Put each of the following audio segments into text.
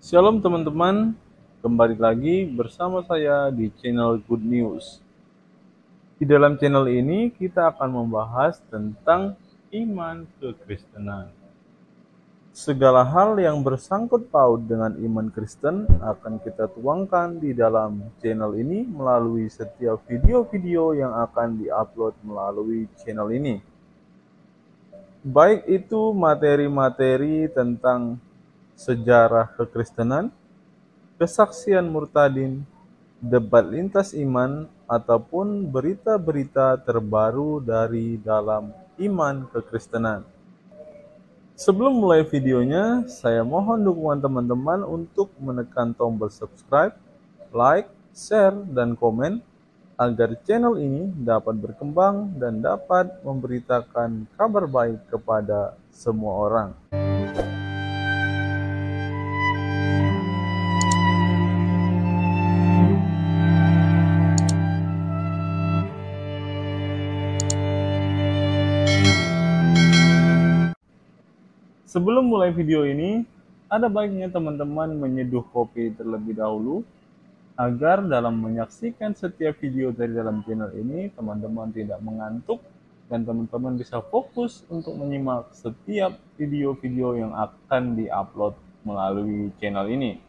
Shalom teman-teman, kembali lagi bersama saya di channel Good News. Di dalam channel ini kita akan membahas tentang iman kekristenan. Segala hal yang bersangkut paut dengan iman Kristen akan kita tuangkan di dalam channel ini melalui setiap video-video yang akan diupload melalui channel ini. Baik itu materi-materi tentang sejarah kekristenan, kesaksian murtadin, debat lintas iman, ataupun berita-berita terbaru dari dalam iman kekristenan. Sebelum mulai videonya, saya mohon dukungan teman-teman untuk menekan tombol subscribe, like, share, dan komen agar channel ini dapat berkembang dan dapat memberitakan kabar baik kepada semua orang. Sebelum mulai video ini, ada baiknya teman-teman menyeduh kopi terlebih dahulu, agar dalam menyaksikan setiap video dari dalam channel ini, teman-teman tidak mengantuk, dan teman-teman bisa fokus untuk menyimak setiap video-video yang akan diupload melalui channel ini.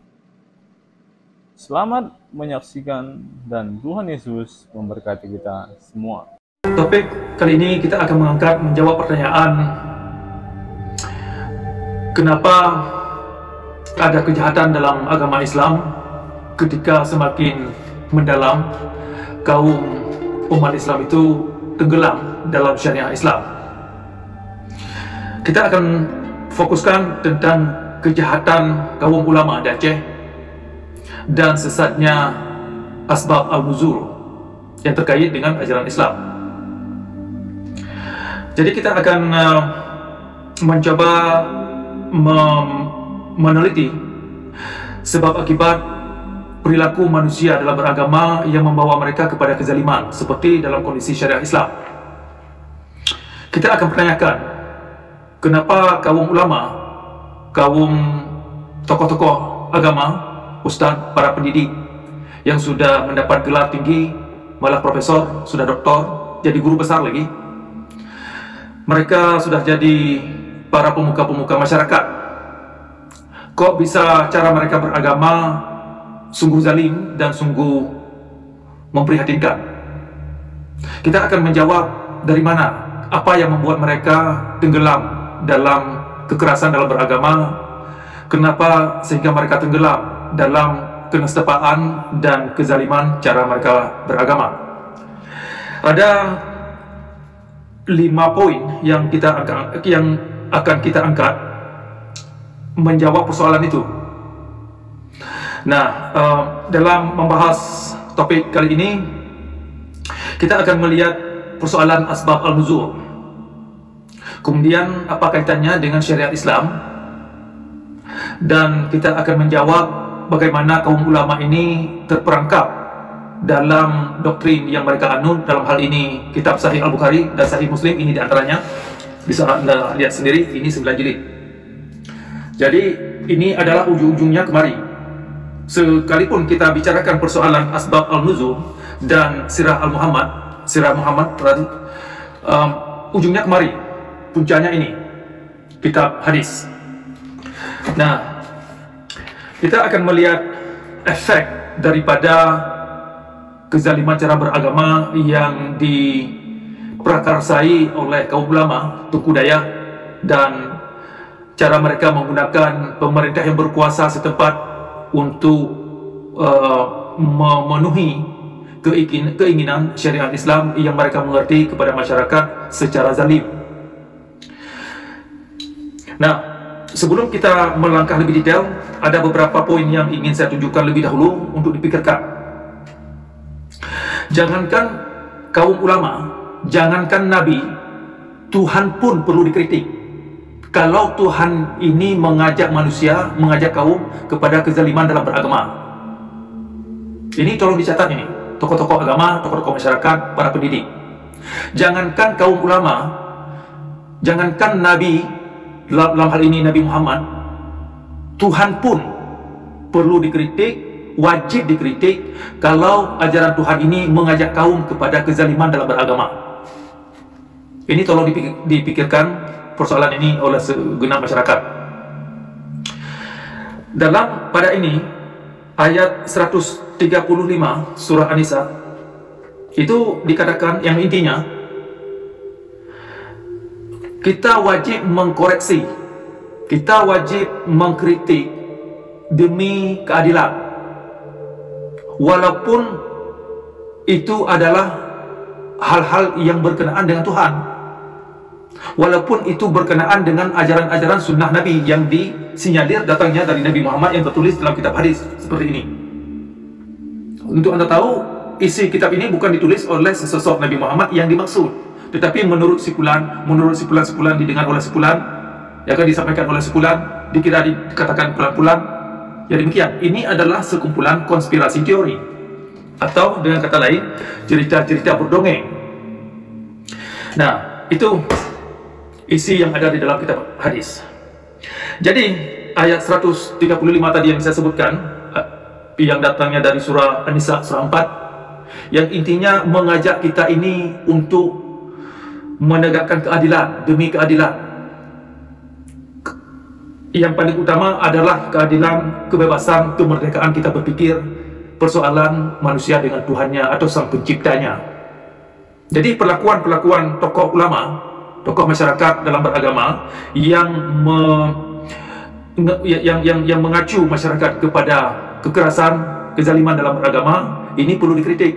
Selamat menyaksikan, dan Tuhan Yesus memberkati kita semua. Topik kali ini kita akan menjawab pertanyaan, kenapa ada kejahatan dalam agama Islam ketika semakin mendalam kaum umat Islam itu tenggelam dalam syariah Islam. Kita akan fokuskan tentang kejahatan kaum ulama di Aceh dan sesatnya asbab al-nuzul yang terkait dengan ajaran Islam. Jadi kita akan mencoba meneliti sebab akibat perilaku manusia dalam beragama yang membawa mereka kepada kezaliman seperti dalam kondisi syariah Islam. Kita akan pertanyakan, kenapa kaum ulama, kaum tokoh-tokoh agama, ustadz, para pendidik yang sudah mendapat gelar tinggi, malah profesor, sudah doktor, jadi guru besar lagi, mereka sudah jadi para pemuka-pemuka masyarakat, kok bisa cara mereka beragama sungguh zalim dan sungguh memprihatinkan. Kita akan menjawab dari mana, apa yang membuat mereka tenggelam dalam kekerasan dalam beragama, kenapa sehingga mereka tenggelam dalam kenistapaan dan kezaliman cara mereka beragama. Ada 5 poin yang akan kita angkat menjawab persoalan itu. Nah, dalam membahas topik kali ini, kita akan melihat persoalan asbab al-nuzul. Kemudian, apa kaitannya dengan syariat Islam? Dan kita akan menjawab bagaimana kaum ulama ini terperangkap dalam doktrin yang mereka anut. Dalam hal ini, kitab Sahih Al-Bukhari dan Sahih Muslim, ini diantaranya. Bisa Anda lihat sendiri, ini 9 jilid. Jadi, ini adalah ujung-ujungnya kemari. Sekalipun kita bicarakan persoalan asbab al-nuzul dan sirah Muhammad, ujungnya kemari, puncanya ini, kitab hadis. Nah, kita akan melihat efek daripada kezaliman cara beragama yang diprakarsai oleh kaum ulama, Tuku Dayak, dan cara mereka menggunakan pemerintah yang berkuasa setempat untuk memenuhi keinginan syariat Islam yang mereka mengerti kepada masyarakat secara zalim. Nah, sebelum kita melangkah lebih detail, ada beberapa poin yang ingin saya tunjukkan lebih dahulu untuk dipikirkan. Jangankan kaum ulama, jangankan Nabi, Tuhan pun perlu dikritik. Kalau Tuhan ini mengajak manusia, mengajak kaum kepada kezaliman dalam beragama. Ini tolong dicatat ini, tokoh-tokoh agama, tokoh-tokoh masyarakat, para pendidik. Jangankan kaum ulama, jangankan Nabi, dalam hal ini Nabi Muhammad, Tuhan pun perlu dikritik, wajib dikritik kalau ajaran Tuhan ini mengajak kaum kepada kezaliman dalam beragama. Ini tolong dipikirkan persoalan ini oleh segenap masyarakat. Dalam pada ini ayat 135 surah An-Nisa itu dikatakan yang intinya kita wajib mengkoreksi, kita wajib mengkritik demi keadilan, walaupun itu adalah hal-hal yang berkenaan dengan Tuhan, walaupun itu berkenaan dengan ajaran-ajaran sunnah Nabi yang disinyalir datangnya dari Nabi Muhammad yang tertulis dalam kitab hadis seperti ini. Untuk Anda tahu, isi kitab ini bukan ditulis oleh sesosok Nabi Muhammad yang dimaksud, tetapi menurut sepulan didengar oleh sepulan, yang akan disampaikan oleh sepulan, dikira dikatakan pulan-pulan. Ya demikian, ini adalah sekumpulan konspirasi teori, atau dengan kata lain, cerita-cerita berdongeng. Nah, itu isi yang ada di dalam kitab hadis. Jadi, ayat 135 tadi yang saya sebutkan, yang datangnya dari surah An-Nisa, surah 4, yang intinya mengajak kita ini untuk menegakkan keadilan demi keadilan. Yang paling utama adalah keadilan, kebebasan, kemerdekaan kita berpikir, persoalan manusia dengan Tuhannya atau Sang Penciptanya. Jadi perlakuan tokoh ulama, tokoh masyarakat dalam beragama yang mengacu masyarakat kepada kekerasan, kezaliman dalam beragama, ini perlu dikritik.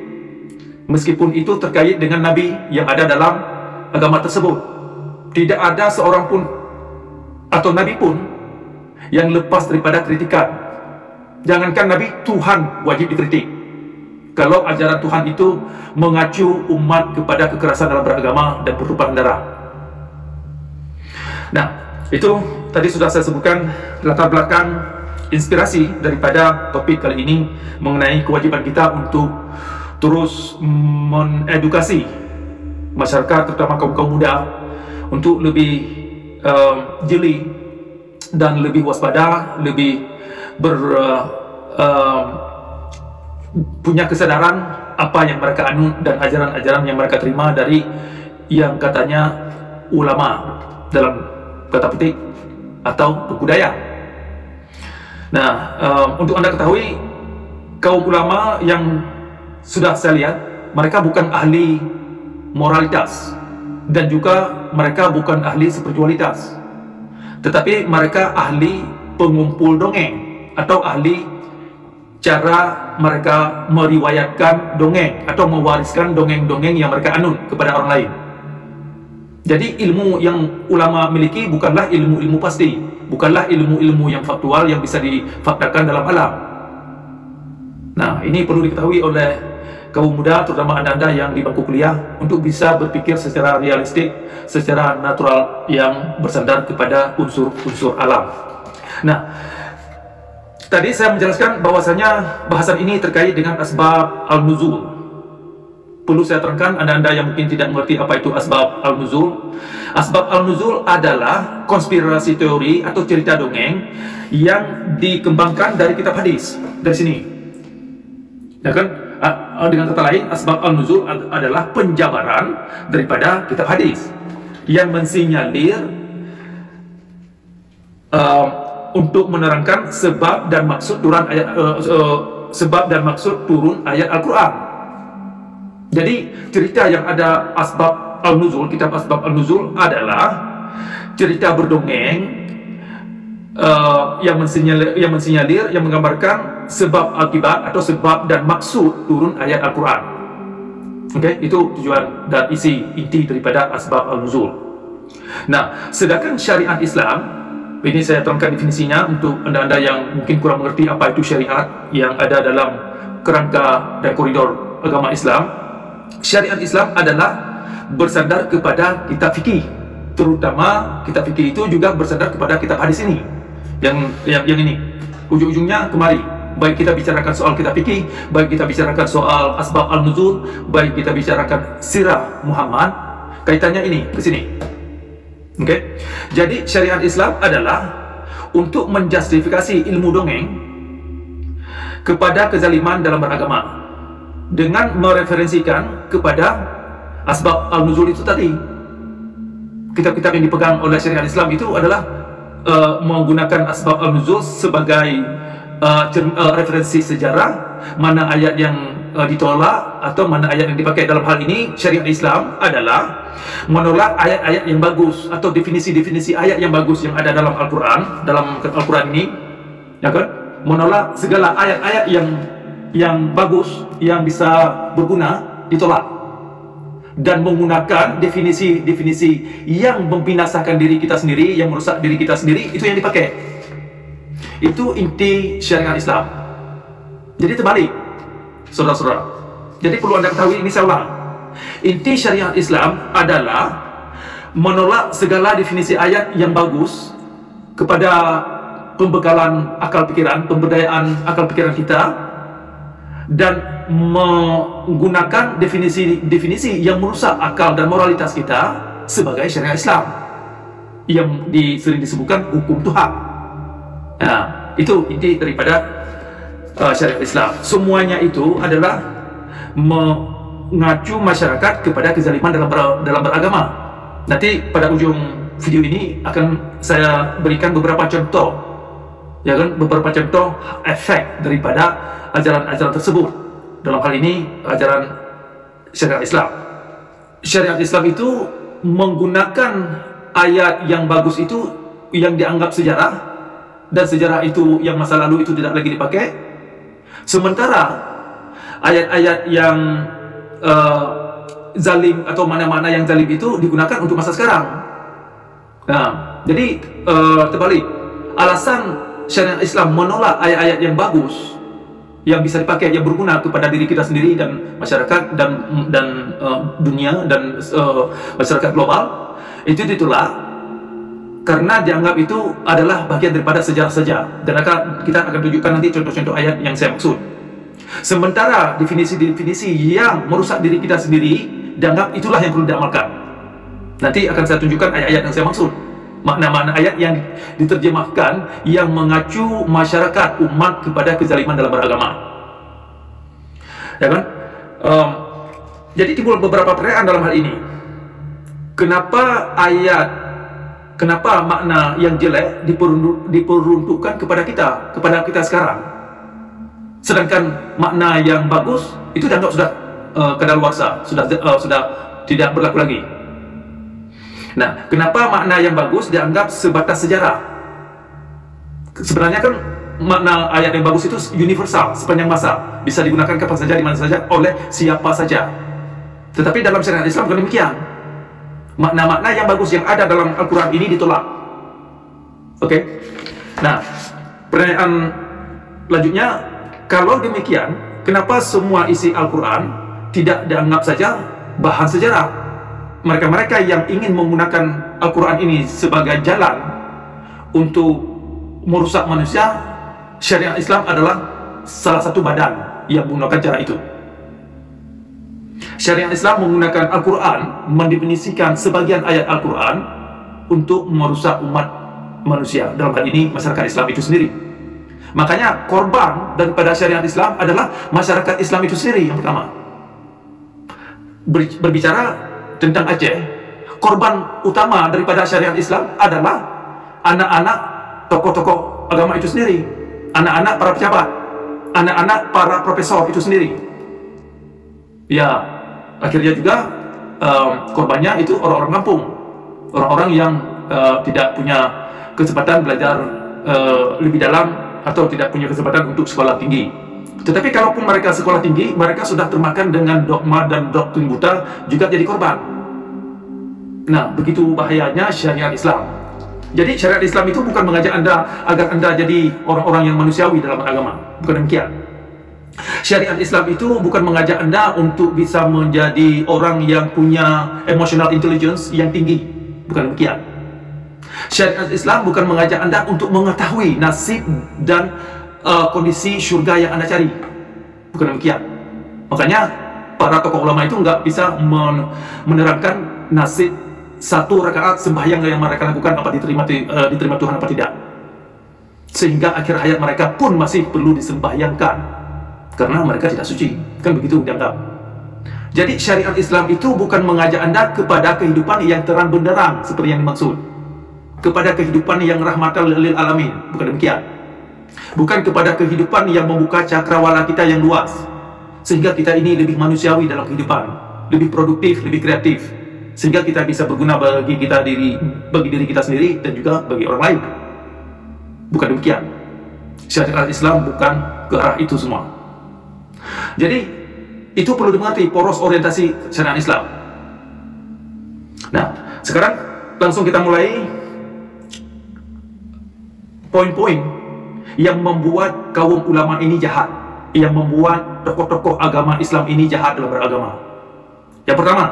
Meskipun itu terkait dengan Nabi yang ada dalam agama tersebut. Tidak ada seorang pun atau Nabi pun yang lepas daripada kritikan. Jangankan Nabi, Tuhan wajib dikritik kalau ajaran Tuhan itu mengacu umat kepada kekerasan dalam beragama dan pertumpahan darah. Nah, itu tadi sudah saya sebutkan latar belakang inspirasi daripada topik kali ini mengenai kewajiban kita untuk terus mengedukasi masyarakat, terutama kaum muda, untuk lebih jeli dan lebih waspada, lebih punya kesadaran apa yang mereka anut dan ajaran-ajaran yang mereka terima dari yang katanya ulama dalam kata petik atau tokoh daya. Nah, untuk Anda ketahui, kaum ulama yang sudah saya lihat, mereka bukan ahli moralitas dan juga mereka bukan ahli spiritualitas, tetapi mereka ahli pengumpul dongeng atau ahli cara mereka meriwayatkan dongeng atau mewariskan dongeng-dongeng yang mereka anut kepada orang lain. Jadi ilmu yang ulama miliki bukanlah ilmu-ilmu pasti, bukanlah ilmu-ilmu yang faktual yang bisa difaktakan dalam alam. Nah, ini perlu diketahui oleh kaum muda, terutama anda-anda yang di bangku kuliah, untuk bisa berpikir secara realistik, secara natural yang bersandar kepada unsur-unsur alam. Nah, tadi saya menjelaskan bahwasanya bahasan ini terkait dengan asbab al-nuzul. Perlu saya terangkan anda-anda yang mungkin tidak mengerti apa itu asbab al-nuzul. Asbab al-nuzul adalah konspirasi teori atau cerita dongeng yang dikembangkan dari kitab hadis. Dari sini, ya kan? Dengan kata lain, asbab al-nuzul adalah penjabaran daripada kitab hadis yang mensinyalir untuk menerangkan sebab dan maksud turun ayat Al-Quran. Jadi cerita yang ada asbab al-nuzul, kitab asbab al-nuzul adalah cerita berdongeng yang mensinyalir, yang menggambarkan sebab akibat atau sebab dan maksud turun ayat Al-Quran. Oke, itu tujuan dan isi inti daripada asbab al-nuzul. Nah, sedangkan syariat Islam, ini saya terangkan definisinya untuk anda-anda yang mungkin kurang mengerti apa itu syariat yang ada dalam kerangka dan koridor agama Islam. Syariat Islam adalah bersandar kepada kitab fikih, terutama kitab fikih itu juga bersandar kepada kitab hadis ini. Yang ini ujung-ujungnya kemari, baik kita bicarakan soal kitab fikih, baik kita bicarakan soal asbab al-nuzul, baik kita bicarakan sirah Muhammad, kaitannya ini ke sini. Oke. Jadi syariat Islam adalah untuk menjustifikasi ilmu dongeng kepada kezaliman dalam beragama dengan mereferensikan kepada asbab al-nuzul itu tadi. Kitab-kitab yang dipegang oleh syariat Islam itu adalah menggunakan asbab al-nuzul sebagai referensi sejarah, mana ayat yang ditolak atau mana ayat yang dipakai. Dalam hal ini syariat Islam adalah menolak ayat-ayat yang bagus atau definisi-definisi ayat yang bagus yang ada dalam Al-Quran, ini, ya kan? Menolak segala ayat-ayat yang bagus, yang bisa berguna, ditolak, dan menggunakan definisi-definisi yang membinasakan diri kita sendiri, yang merusak diri kita sendiri, itu yang dipakai. Itu inti syariat Islam. Jadi terbalik, saudara-saudara. Jadi perlu Anda ketahui, ini saya ulang. Inti syariat Islam adalah menolak segala definisi ayat yang bagus kepada pembekalan akal pikiran, pemberdayaan akal pikiran kita, dan menggunakan definisi-definisi yang merusak akal dan moralitas kita sebagai syariat Islam yang sering disebutkan hukum Tuhan. Nah, itu inti daripada syariat Islam. Semuanya itu adalah mengacu masyarakat kepada kezaliman dalam beragama. Nanti pada ujung video ini akan saya berikan beberapa contoh, ya kan, beberapa contoh efek daripada ajaran-ajaran tersebut. Dalam hal ini ajaran syariat Islam. Syariat Islam itu menggunakan ayat yang bagus itu yang dianggap sejarah, dan sejarah itu yang masa lalu itu tidak lagi dipakai. Sementara ayat-ayat yang zalim atau mana-mana yang zalim itu digunakan untuk masa sekarang. Nah, jadi terbalik. Alasan syariat Islam menolak ayat-ayat yang bagus, yang bisa dipakai, yang berguna kepada diri kita sendiri dan masyarakat dan dunia dan masyarakat global, itu ditolak karena dianggap itu adalah bagian daripada sejarah saja. Dan kita akan tunjukkan nanti contoh-contoh ayat yang saya maksud. Sementara definisi-definisi yang merusak diri kita sendiri dianggap itulah yang perlu diamalkan. Nanti akan saya tunjukkan ayat-ayat yang saya maksud, makna-makna ayat yang diterjemahkan yang mengacu masyarakat umat kepada kezaliman dalam beragama, ya kan? Jadi timbul beberapa pertanyaan dalam hal ini. Kenapa makna yang jelek diperuntukkan kepada kita sekarang, sedangkan makna yang bagus itu dianggap sudah kadaluarsa, sudah tidak berlaku lagi. Nah, kenapa makna yang bagus dianggap sebatas sejarah? Sebenarnya kan makna ayat yang bagus itu universal, sepanjang masa, bisa digunakan kapan saja, di mana saja, oleh siapa saja. Tetapi dalam syariat Islam bukan demikian. Makna-makna yang bagus yang ada dalam Al-Quran ini ditolak. Oke? Nah, pertanyaan lanjutnya, kalau demikian, kenapa semua isi Al-Quran tidak dianggap saja bahan sejarah? Mereka-mereka yang ingin menggunakan Al-Quran ini sebagai jalan untuk merusak manusia, syariat Islam adalah salah satu badan yang menggunakan cara itu. Syariat Islam menggunakan Al-Quran, mendefinisikan sebagian ayat Al-Quran untuk merusak umat manusia, dalam hal ini masyarakat Islam itu sendiri. Makanya korban daripada syariat Islam adalah masyarakat Islam itu sendiri yang pertama. Berbicara tentang Aceh, korban utama daripada syariat Islam adalah anak-anak tokoh-tokoh agama itu sendiri, anak-anak para pejabat, anak-anak para profesor itu sendiri. Ya, akhirnya juga korbannya itu orang-orang kampung, orang-orang yang tidak punya kesempatan belajar lebih dalam atau tidak punya kesempatan untuk sekolah tinggi. Tetapi kalaupun mereka sekolah tinggi, mereka sudah termakan dengan dogma dan doktrin buta, juga jadi korban. Nah, begitu bahayanya syariat Islam. Jadi syariat Islam itu bukan mengajak Anda agar Anda jadi orang-orang yang manusiawi dalam agama, bukan demikian. Syariat Islam itu bukan mengajak Anda untuk bisa menjadi orang yang punya emotional intelligence yang tinggi, bukan demikian. Syariat Islam bukan mengajak Anda untuk mengetahui nasib dan kondisi surga yang Anda cari, bukan demikian. Makanya para tokoh ulama itu nggak bisa menerangkan nasib satu rakaat sembahyang yang mereka lakukan apa diterima Tuhan apa tidak. sehingga akhir hayat mereka pun masih perlu disembahyangkan karena mereka tidak suci, kan begitu dianggap. Jadi syariat Islam itu bukan mengajak Anda kepada kehidupan yang terang benderang seperti yang dimaksud, kepada kehidupan yang rahmatan lil alamin, bukan demikian. Bukan kepada kehidupan yang membuka cakrawala kita yang luas, sehingga kita ini lebih manusiawi dalam kehidupan, lebih produktif, lebih kreatif, sehingga kita bisa berguna bagi diri kita sendiri dan juga bagi orang lain. Bukan demikian. Syariat Islam bukan ke arah itu semua. Jadi itu perlu dimengerti poros orientasi syariat Islam. Nah, sekarang langsung kita mulai poin-poin yang membuat kaum ulama ini jahat, yang membuat tokoh-tokoh agama Islam ini jahat dalam beragama. Yang pertama,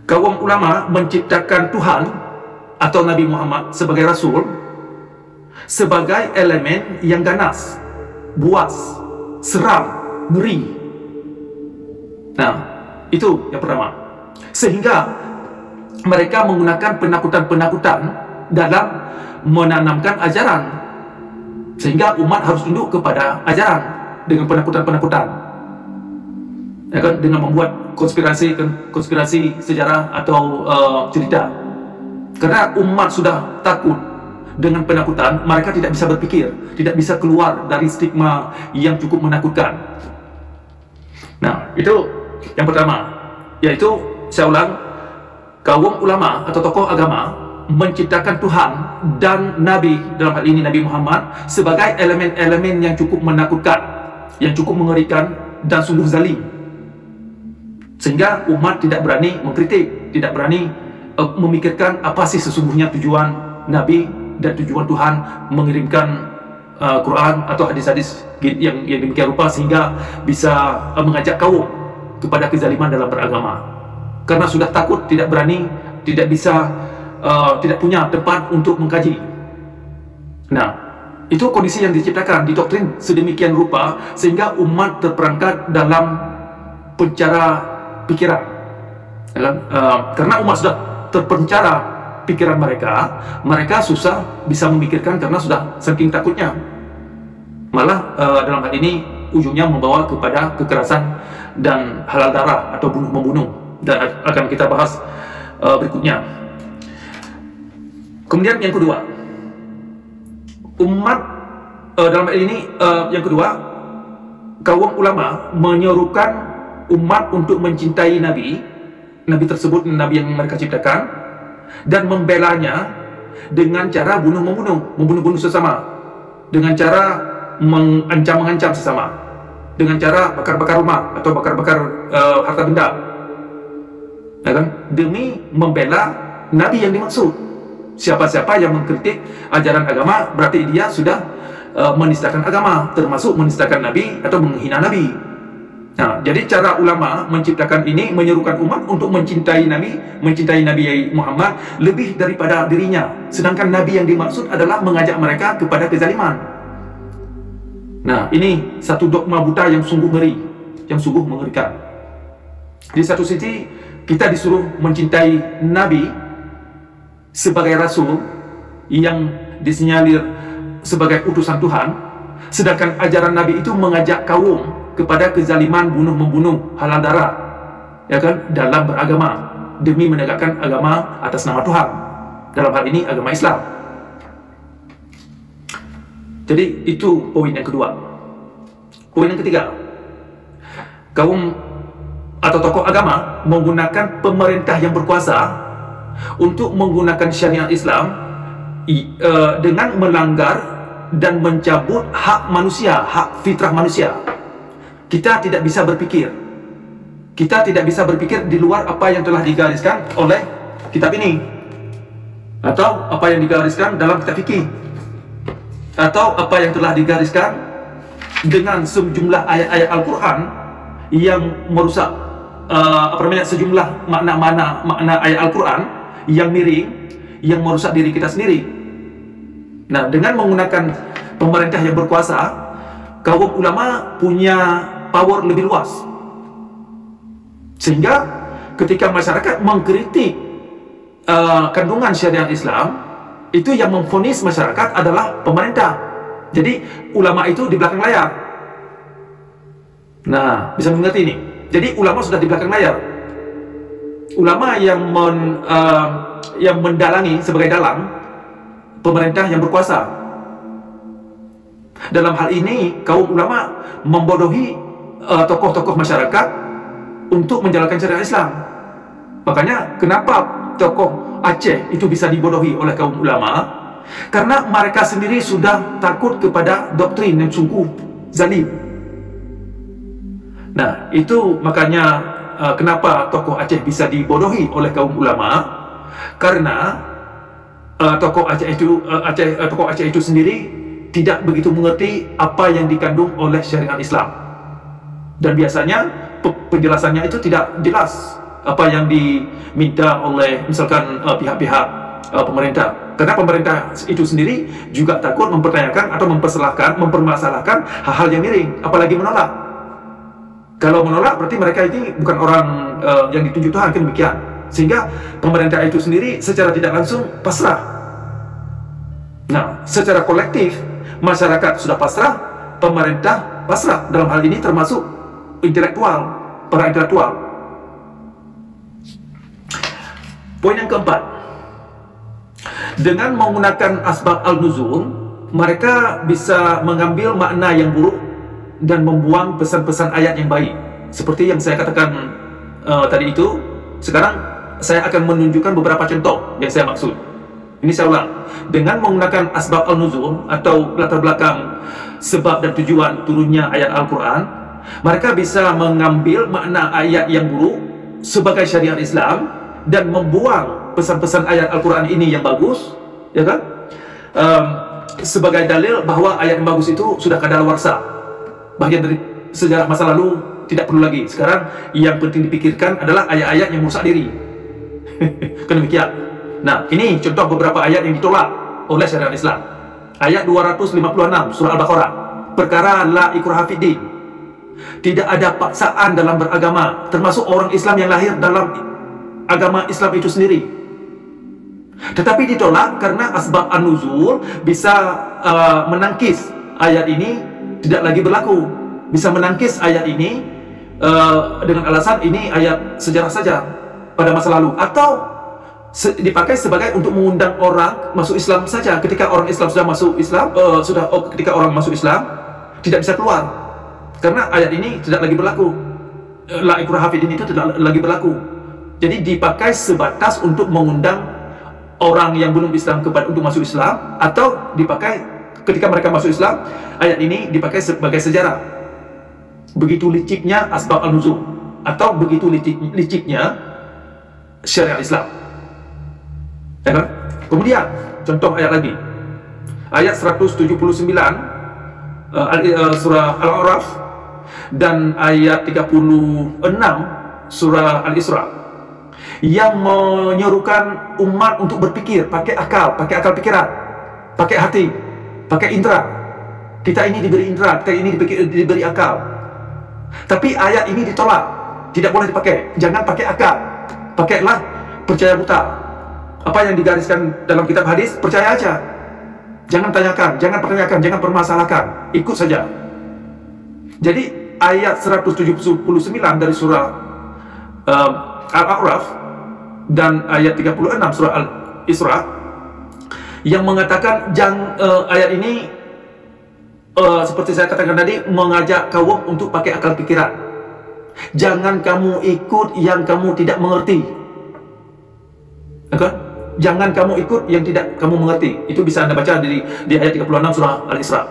kaum ulama menciptakan Tuhan atau Nabi Muhammad sebagai Rasul sebagai elemen yang ganas, buas, seram, ngeri. Nah, itu yang pertama. Sehingga mereka menggunakan penakutan-penakutan dalam menanamkan ajaran, sehingga umat harus tunduk kepada ajaran dengan penakutan-penakutan, ya kan, dengan membuat konspirasi sejarah atau cerita. Karena umat sudah takut dengan penakutan, mereka tidak bisa berpikir, tidak bisa keluar dari stigma yang cukup menakutkan. Nah, itu yang pertama, yaitu saya ulang, kaum ulama atau tokoh agama menciptakan Tuhan dan Nabi, dalam hal ini Nabi Muhammad, sebagai elemen-elemen yang cukup menakutkan, yang cukup mengerikan dan sungguh zalim, sehingga umat tidak berani mengkritik, tidak berani memikirkan apa sih sesungguhnya tujuan Nabi dan tujuan Tuhan mengirimkan Quran atau hadis-hadis yang demikian rupa, sehingga bisa mengajak kaum kepada kezaliman dalam beragama. Karena sudah takut, tidak berani, tidak bisa, tidak punya tempat untuk mengkaji. Nah, itu kondisi yang diciptakan, didoktrin sedemikian rupa sehingga umat terperangkap dalam penjara pikiran. Karena umat sudah terpenjara pikiran mereka susah bisa memikirkan karena sudah saking takutnya. Malah dalam hal ini ujungnya membawa kepada kekerasan dan halal darah atau bunuh-membunuh, dan akan kita bahas berikutnya. Kemudian yang kedua, umat dalam hal ini yang kedua, kaum ulama menyerukan umat untuk mencintai Nabi tersebut, Nabi yang mereka ciptakan, dan membelanya dengan cara membunuh sesama, dengan cara mengancam sesama, dengan cara bakar-bakar rumah atau bakar-bakar harta benda, ya kan? Demi membela Nabi yang dimaksud. Siapa-siapa yang mengkritik ajaran agama berarti dia sudah menistakan agama, termasuk menistakan Nabi atau menghina Nabi. Nah, jadi cara ulama menciptakan ini menyerukan umat untuk mencintai Nabi Muhammad lebih daripada dirinya, sedangkan Nabi yang dimaksud adalah mengajak mereka kepada kezaliman. Nah, ini satu dogma buta yang sungguh ngeri, yang sungguh mengerikan. Di satu sisi kita disuruh mencintai Nabi sebagai Rasul yang disinyalir sebagai utusan Tuhan, sedangkan ajaran Nabi itu mengajak kaum kepada kezaliman, bunuh-membunuh, halal darah, ya kan, dalam beragama demi menegakkan agama atas nama Tuhan, dalam hal ini agama Islam. Jadi itu poin yang kedua. Poin yang ketiga, kaum atau tokoh agama menggunakan pemerintah yang berkuasa untuk menggunakan syariat Islam dengan melanggar dan mencabut hak manusia, hak fitrah manusia. Kita tidak bisa berpikir. Kita tidak bisa berpikir di luar apa yang telah digariskan oleh kitab ini, atau apa yang digariskan dalam kitab fikih, atau apa yang telah digariskan dengan sejumlah ayat-ayat Al-Quran yang merusak sejumlah makna ayat Al-Quran yang miring, yang merusak diri kita sendiri. Nah, dengan menggunakan pemerintah yang berkuasa, kaum ulama punya power lebih luas, sehingga ketika masyarakat mengkritik kandungan syariat Islam, itu yang memvonis masyarakat adalah pemerintah. Jadi ulama itu di belakang layar. Nah, bisa mengerti ini. Jadi ulama sudah di belakang layar. Ulama yang mendalangi sebagai dalang pemerintah yang berkuasa. Dalam hal ini kaum ulama membodohi tokoh-tokoh masyarakat untuk menjalankan syariat Islam. Makanya kenapa tokoh Aceh itu bisa dibodohi oleh kaum ulama? Karena mereka sendiri sudah takut kepada doktrin yang sungguh zalim. Nah, itu makanya kenapa tokoh Aceh bisa dibodohi oleh kaum ulama? Karena tokoh Aceh itu sendiri tidak begitu mengerti apa yang dikandung oleh syariat Islam. Dan biasanya penjelasannya itu tidak jelas apa yang diminta oleh misalkan pihak-pihak pemerintah. Karena pemerintah itu sendiri juga takut mempertanyakan atau mempermasalahkan hal-hal yang miring, apalagi menolak. Kalau menolak berarti mereka ini bukan orang yang ditunjuk Tuhan, kan demikian. Sehingga pemerintah itu sendiri secara tidak langsung pasrah. Nah, secara kolektif masyarakat sudah pasrah, pemerintah pasrah. Dalam hal ini termasuk para intelektual. Poin yang keempat, dengan menggunakan asbab al-nuzul, mereka bisa mengambil makna yang buruk dan membuang pesan-pesan ayat yang baik. Seperti yang saya katakan tadi itu, sekarang saya akan menunjukkan beberapa contoh yang saya maksud. Ini saya ulang. Dengan menggunakan asbab al-nuzul atau latar belakang sebab dan tujuan turunnya ayat Al-Quran, mereka bisa mengambil makna ayat yang buruk sebagai syariat Islam dan membuang pesan-pesan ayat Al-Quran ini yang bagus, ya kan? Sebagai dalil bahwa ayat yang bagus itu sudah kadaluarsa, bagian dari sejarah masa lalu, tidak perlu lagi. Sekarang yang penting dipikirkan adalah ayat-ayat yang merusak diri. Kan demikian. Nah, ini contoh beberapa ayat yang ditolak oleh syariat Islam. Ayat 256 surah Al-Baqarah, perkara la ikraha fid din. Tidak ada paksaan dalam beragama, termasuk orang Islam yang lahir dalam agama Islam itu sendiri. Tetapi ditolak karena asbab an-nuzul bisa menangkis ayat ini tidak lagi berlaku. Bisa menangkis ayat ini dengan alasan ini ayat sejarah saja pada masa lalu, atau dipakai sebagai untuk mengundang orang masuk Islam saja. Ketika orang Islam sudah masuk Islam, ketika orang masuk Islam tidak bisa keluar karena ayat ini tidak lagi berlaku. La ikraha fid din itu tidak lagi berlaku. Jadi dipakai sebatas untuk mengundang orang yang belum Islam untuk masuk Islam, atau dipakai ketika mereka masuk Islam, ayat ini dipakai sebagai sejarah. Begitu liciknya asbab al-nuzul, atau begitu liciknya syariat Islam. Ya kan? Kemudian contoh ayat lagi, ayat 179 surah Al-A'raf dan ayat 36 surah Al-Isra, yang menyuruhkan umat untuk berpikir pakai akal pikiran, pakai hati, pakai indera. Kita ini diberi indera, kita ini diberi akal. Tapi ayat ini ditolak, tidak boleh dipakai. Jangan pakai akal, pakailah percaya buta. Apa yang digariskan dalam kitab hadis, percaya aja. Jangan tanyakan, jangan pertanyakan, jangan permasalahkan, ikut saja. Jadi ayat 179 dari surah Al-A'raf dan ayat 36 surah Al-Isra yang mengatakan ayat ini seperti saya katakan tadi, mengajak kaum untuk pakai akal pikiran. Jangan kamu ikut yang kamu tidak mengerti. Okay? Jangan kamu ikut yang tidak kamu mengerti. Itu bisa Anda baca di ayat 36 surah Al-Isra.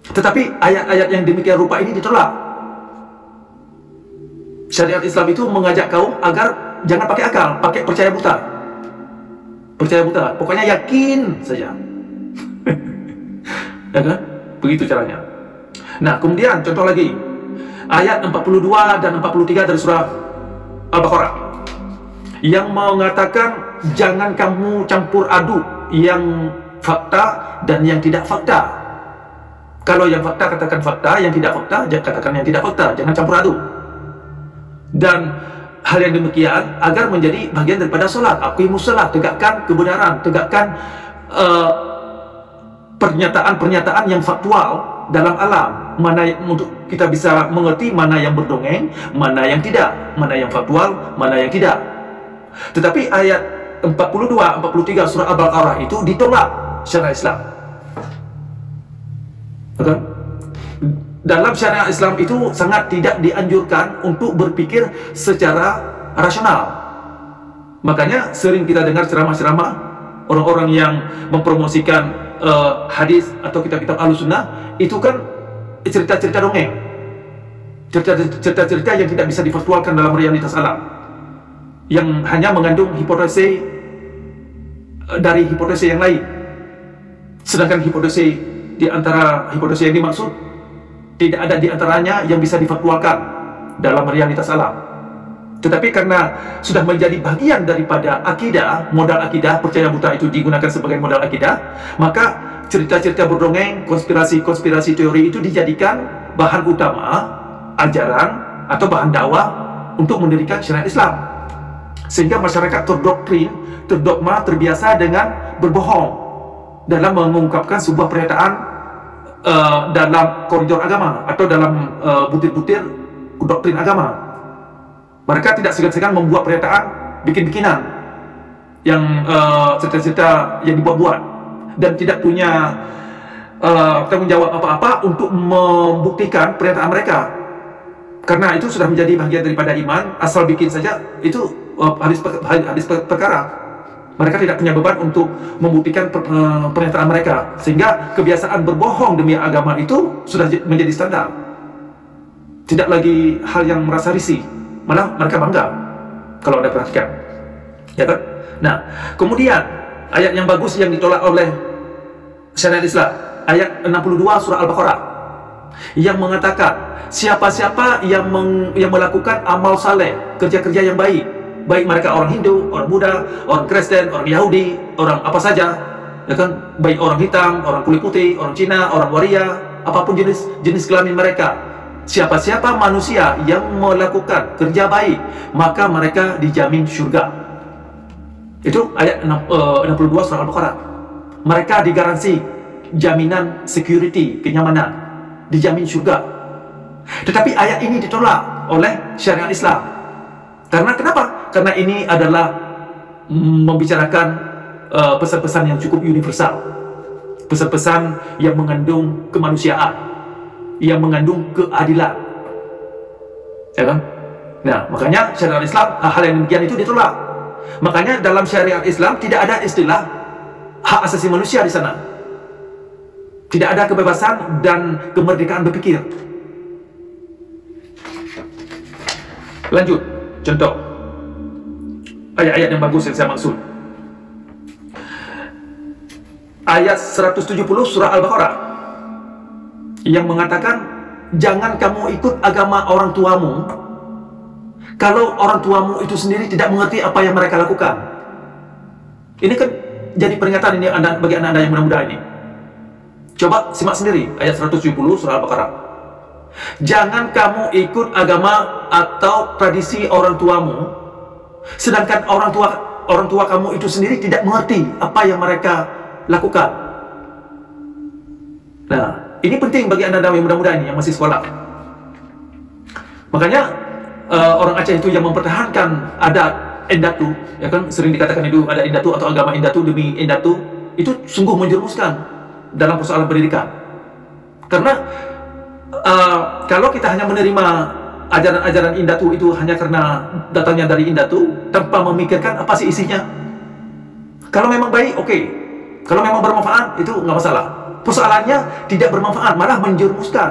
Tetapi ayat-ayat yang demikian rupa ini ditolak. Syariat Islam itu mengajak kaum agar jangan pakai akal, pakai percaya buta. Percaya buta, pokoknya yakin saja. Ya kan? Begitu caranya. Nah, kemudian contoh lagi, ayat 42 dan 43 dari surah Al-Baqarah yang mengatakan jangan kamu campur aduk yang fakta dan yang tidak fakta. Kalau yang fakta katakan fakta, yang tidak fakta katakan yang tidak fakta, jangan campur aduk. Dan hal yang demikian agar menjadi bagian daripada solat. Aqimus shalah, tegakkan kebenaran, tegakkan pernyataan-pernyataan yang faktual dalam alam, mana untuk kita bisa mengerti mana yang berdongeng, mana yang tidak, mana yang faktual, mana yang tidak. Tetapi ayat 42, 43 surah Al-Baqarah itu ditolak syariat Islam. Okay? Dalam syariat Islam itu sangat tidak dianjurkan untuk berpikir secara rasional. Makanya sering kita dengar ceramah-ceramah orang-orang yang mempromosikan hadis atau kitab-kitab Ahlussunnah, itu kan cerita-cerita dongeng, cerita-cerita yang tidak bisa difaktualkan dalam realitas alam, yang hanya mengandung hipotesis dari hipotesis yang lain. Sedangkan hipotesis di antara hipotesis yang dimaksud tidak ada di antaranya yang bisa difaktualkan dalam realitas alam. Tetapi karena sudah menjadi bagian daripada akidah, modal akidah, percaya buta itu digunakan sebagai modal akidah, maka cerita-cerita berdongeng, konspirasi teori itu dijadikan bahan utama ajaran atau bahan dakwah untuk mendirikan syariat Islam. Sehingga masyarakat terdoktrin, terdogma, terbiasa dengan berbohong dalam mengungkapkan sebuah pernyataan dalam koridor agama atau dalam butir-butir doktrin agama. Mereka tidak segan-segan membuat pernyataan bikin-bikinan yang cerita-cerita yang dibuat-buat dan tidak punya tanggung jawab apa-apa untuk membuktikan pernyataan mereka, karena itu sudah menjadi bagian daripada iman. Asal bikin saja itu hadis perkara. Mereka tidak punya beban untuk membuktikan pernyataan mereka, sehingga kebiasaan berbohong demi agama itu sudah menjadi standar. Tidak lagi hal yang merasa risih, malah mereka bangga kalau Anda perhatikan, ya kan? Nah, kemudian ayat yang bagus yang ditolak oleh syariat Islam, ayat 62 surah Al-Baqarah, yang mengatakan siapa-siapa yang melakukan amal saleh, kerja-kerja yang baik, baik mereka orang Hindu, orang Buddha, orang Kristen, orang Yahudi, orang apa saja, ya kan, baik orang hitam, orang kulit putih, orang Cina, orang waria, apapun jenis kelamin mereka, siapa-siapa manusia yang melakukan kerja baik, maka mereka dijamin surga. Itu ayat 62 surah Al-Baqarah. Mereka digaransi jaminan security, kenyamanan, dijamin surga. Tetapi ayat ini ditolak oleh syariat Islam. Karena kenapa? Karena ini adalah membicarakan pesan-pesan yang cukup universal, pesan-pesan yang mengandung kemanusiaan, yang mengandung keadilan, ya kan? Nah, makanya syariat Islam hal yang demikian itu ditolak. Makanya dalam syariat Islam tidak ada istilah hak asasi manusia di sana. Tidak ada kebebasan dan kemerdekaan berpikir. Lanjut. Contoh ayat-ayat yang bagus yang saya maksud, ayat 170 surah Al-Baqarah yang mengatakan jangan kamu ikut agama orang tuamu kalau orang tuamu itu sendiri tidak mengerti apa yang mereka lakukan. Ini kan jadi peringatan ini bagi anak-anak yang muda-muda ini. Coba simak sendiri ayat 170 surah Al-Baqarah. Jangan kamu ikut agama atau tradisi orang tuamu, sedangkan orang tua kamu itu sendiri tidak mengerti apa yang mereka lakukan. Nah, ini penting bagi anda yang muda-muda ini yang masih sekolah. Makanya orang Aceh itu yang mempertahankan adat Endatu, ya kan, sering dikatakan itu ada Endatu atau agama Endatu demi Endatu, itu sungguh menjerumuskan dalam persoalan pendidikan. Karena kalau kita hanya menerima ajaran-ajaran Indatu itu hanya karena datangnya dari Indatu tanpa memikirkan apa sih isinya. Kalau memang baik, oke. Kalau memang bermanfaat, itu nggak masalah. Persoalannya tidak bermanfaat, malah menjerumuskan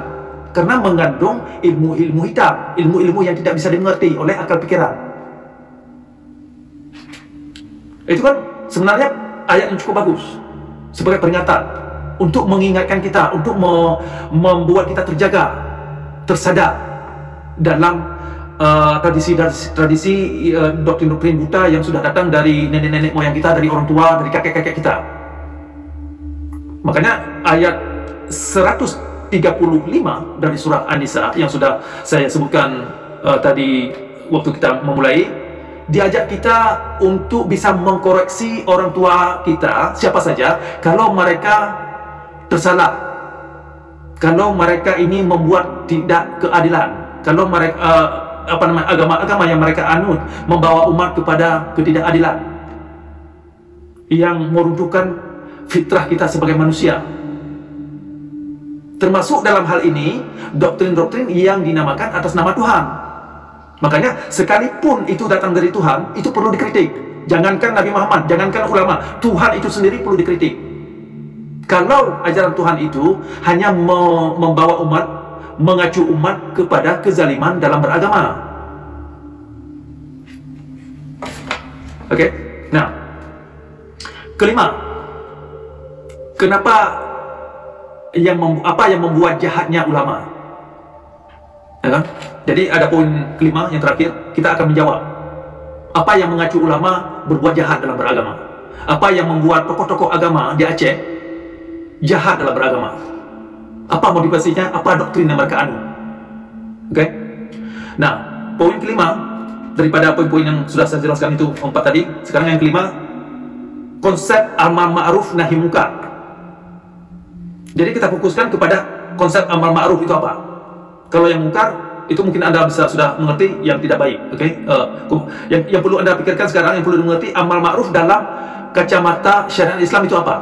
karena mengandung ilmu-ilmu hitam, ilmu-ilmu yang tidak bisa dimengerti oleh akal pikiran. Itu kan sebenarnya ayat yang cukup bagus sebagai peringatan untuk mengingatkan kita, untuk membuat kita terjaga, tersadar dalam tradisi doktrin-doktrin buta yang sudah datang dari nenek-nenek moyang kita, dari orang tua, dari kakek-kakek kita. Makanya ayat 135 dari surah An-Nisa yang sudah saya sebutkan tadi waktu kita memulai, diajak kita untuk bisa mengkoreksi orang tua kita, siapa saja, kalau mereka tersalah, kalau mereka ini membuat tidak keadilan, kalau mereka agama-agama yang mereka anut membawa umat kepada ketidakadilan yang meruntuhkan fitrah kita sebagai manusia. Termasuk dalam hal ini doktrin-doktrin yang dinamakan atas nama Tuhan. Makanya sekalipun itu datang dari Tuhan, itu perlu dikritik. Jangankan Nabi Muhammad, jangankan ulama, Tuhan itu sendiri perlu dikritik. Kalau ajaran Tuhan itu hanya membawa umat, mengacu umat kepada kezaliman dalam beragama. Oke, nah, kelima, kenapa apa yang membuat jahatnya ulama? Ya kan? Jadi ada poin kelima yang terakhir, kita akan menjawab apa yang mengacu ulama berbuat jahat dalam beragama, apa yang membuat tokoh-tokoh agama di Aceh jahat dalam beragama, apa motivasinya, apa doktrin yang mereka anu. Oke? Nah, poin kelima daripada poin-poin yang sudah saya jelaskan itu 4 tadi, sekarang yang kelima, konsep amar ma'ruf nahi munkar. Jadi kita fokuskan kepada konsep amar ma'ruf itu apa. Kalau yang mungkar itu mungkin Anda sudah mengerti yang tidak baik. Oke? Yang perlu Anda pikirkan sekarang, yang perlu mengerti amar ma'ruf dalam kacamata syariat Islam itu apa.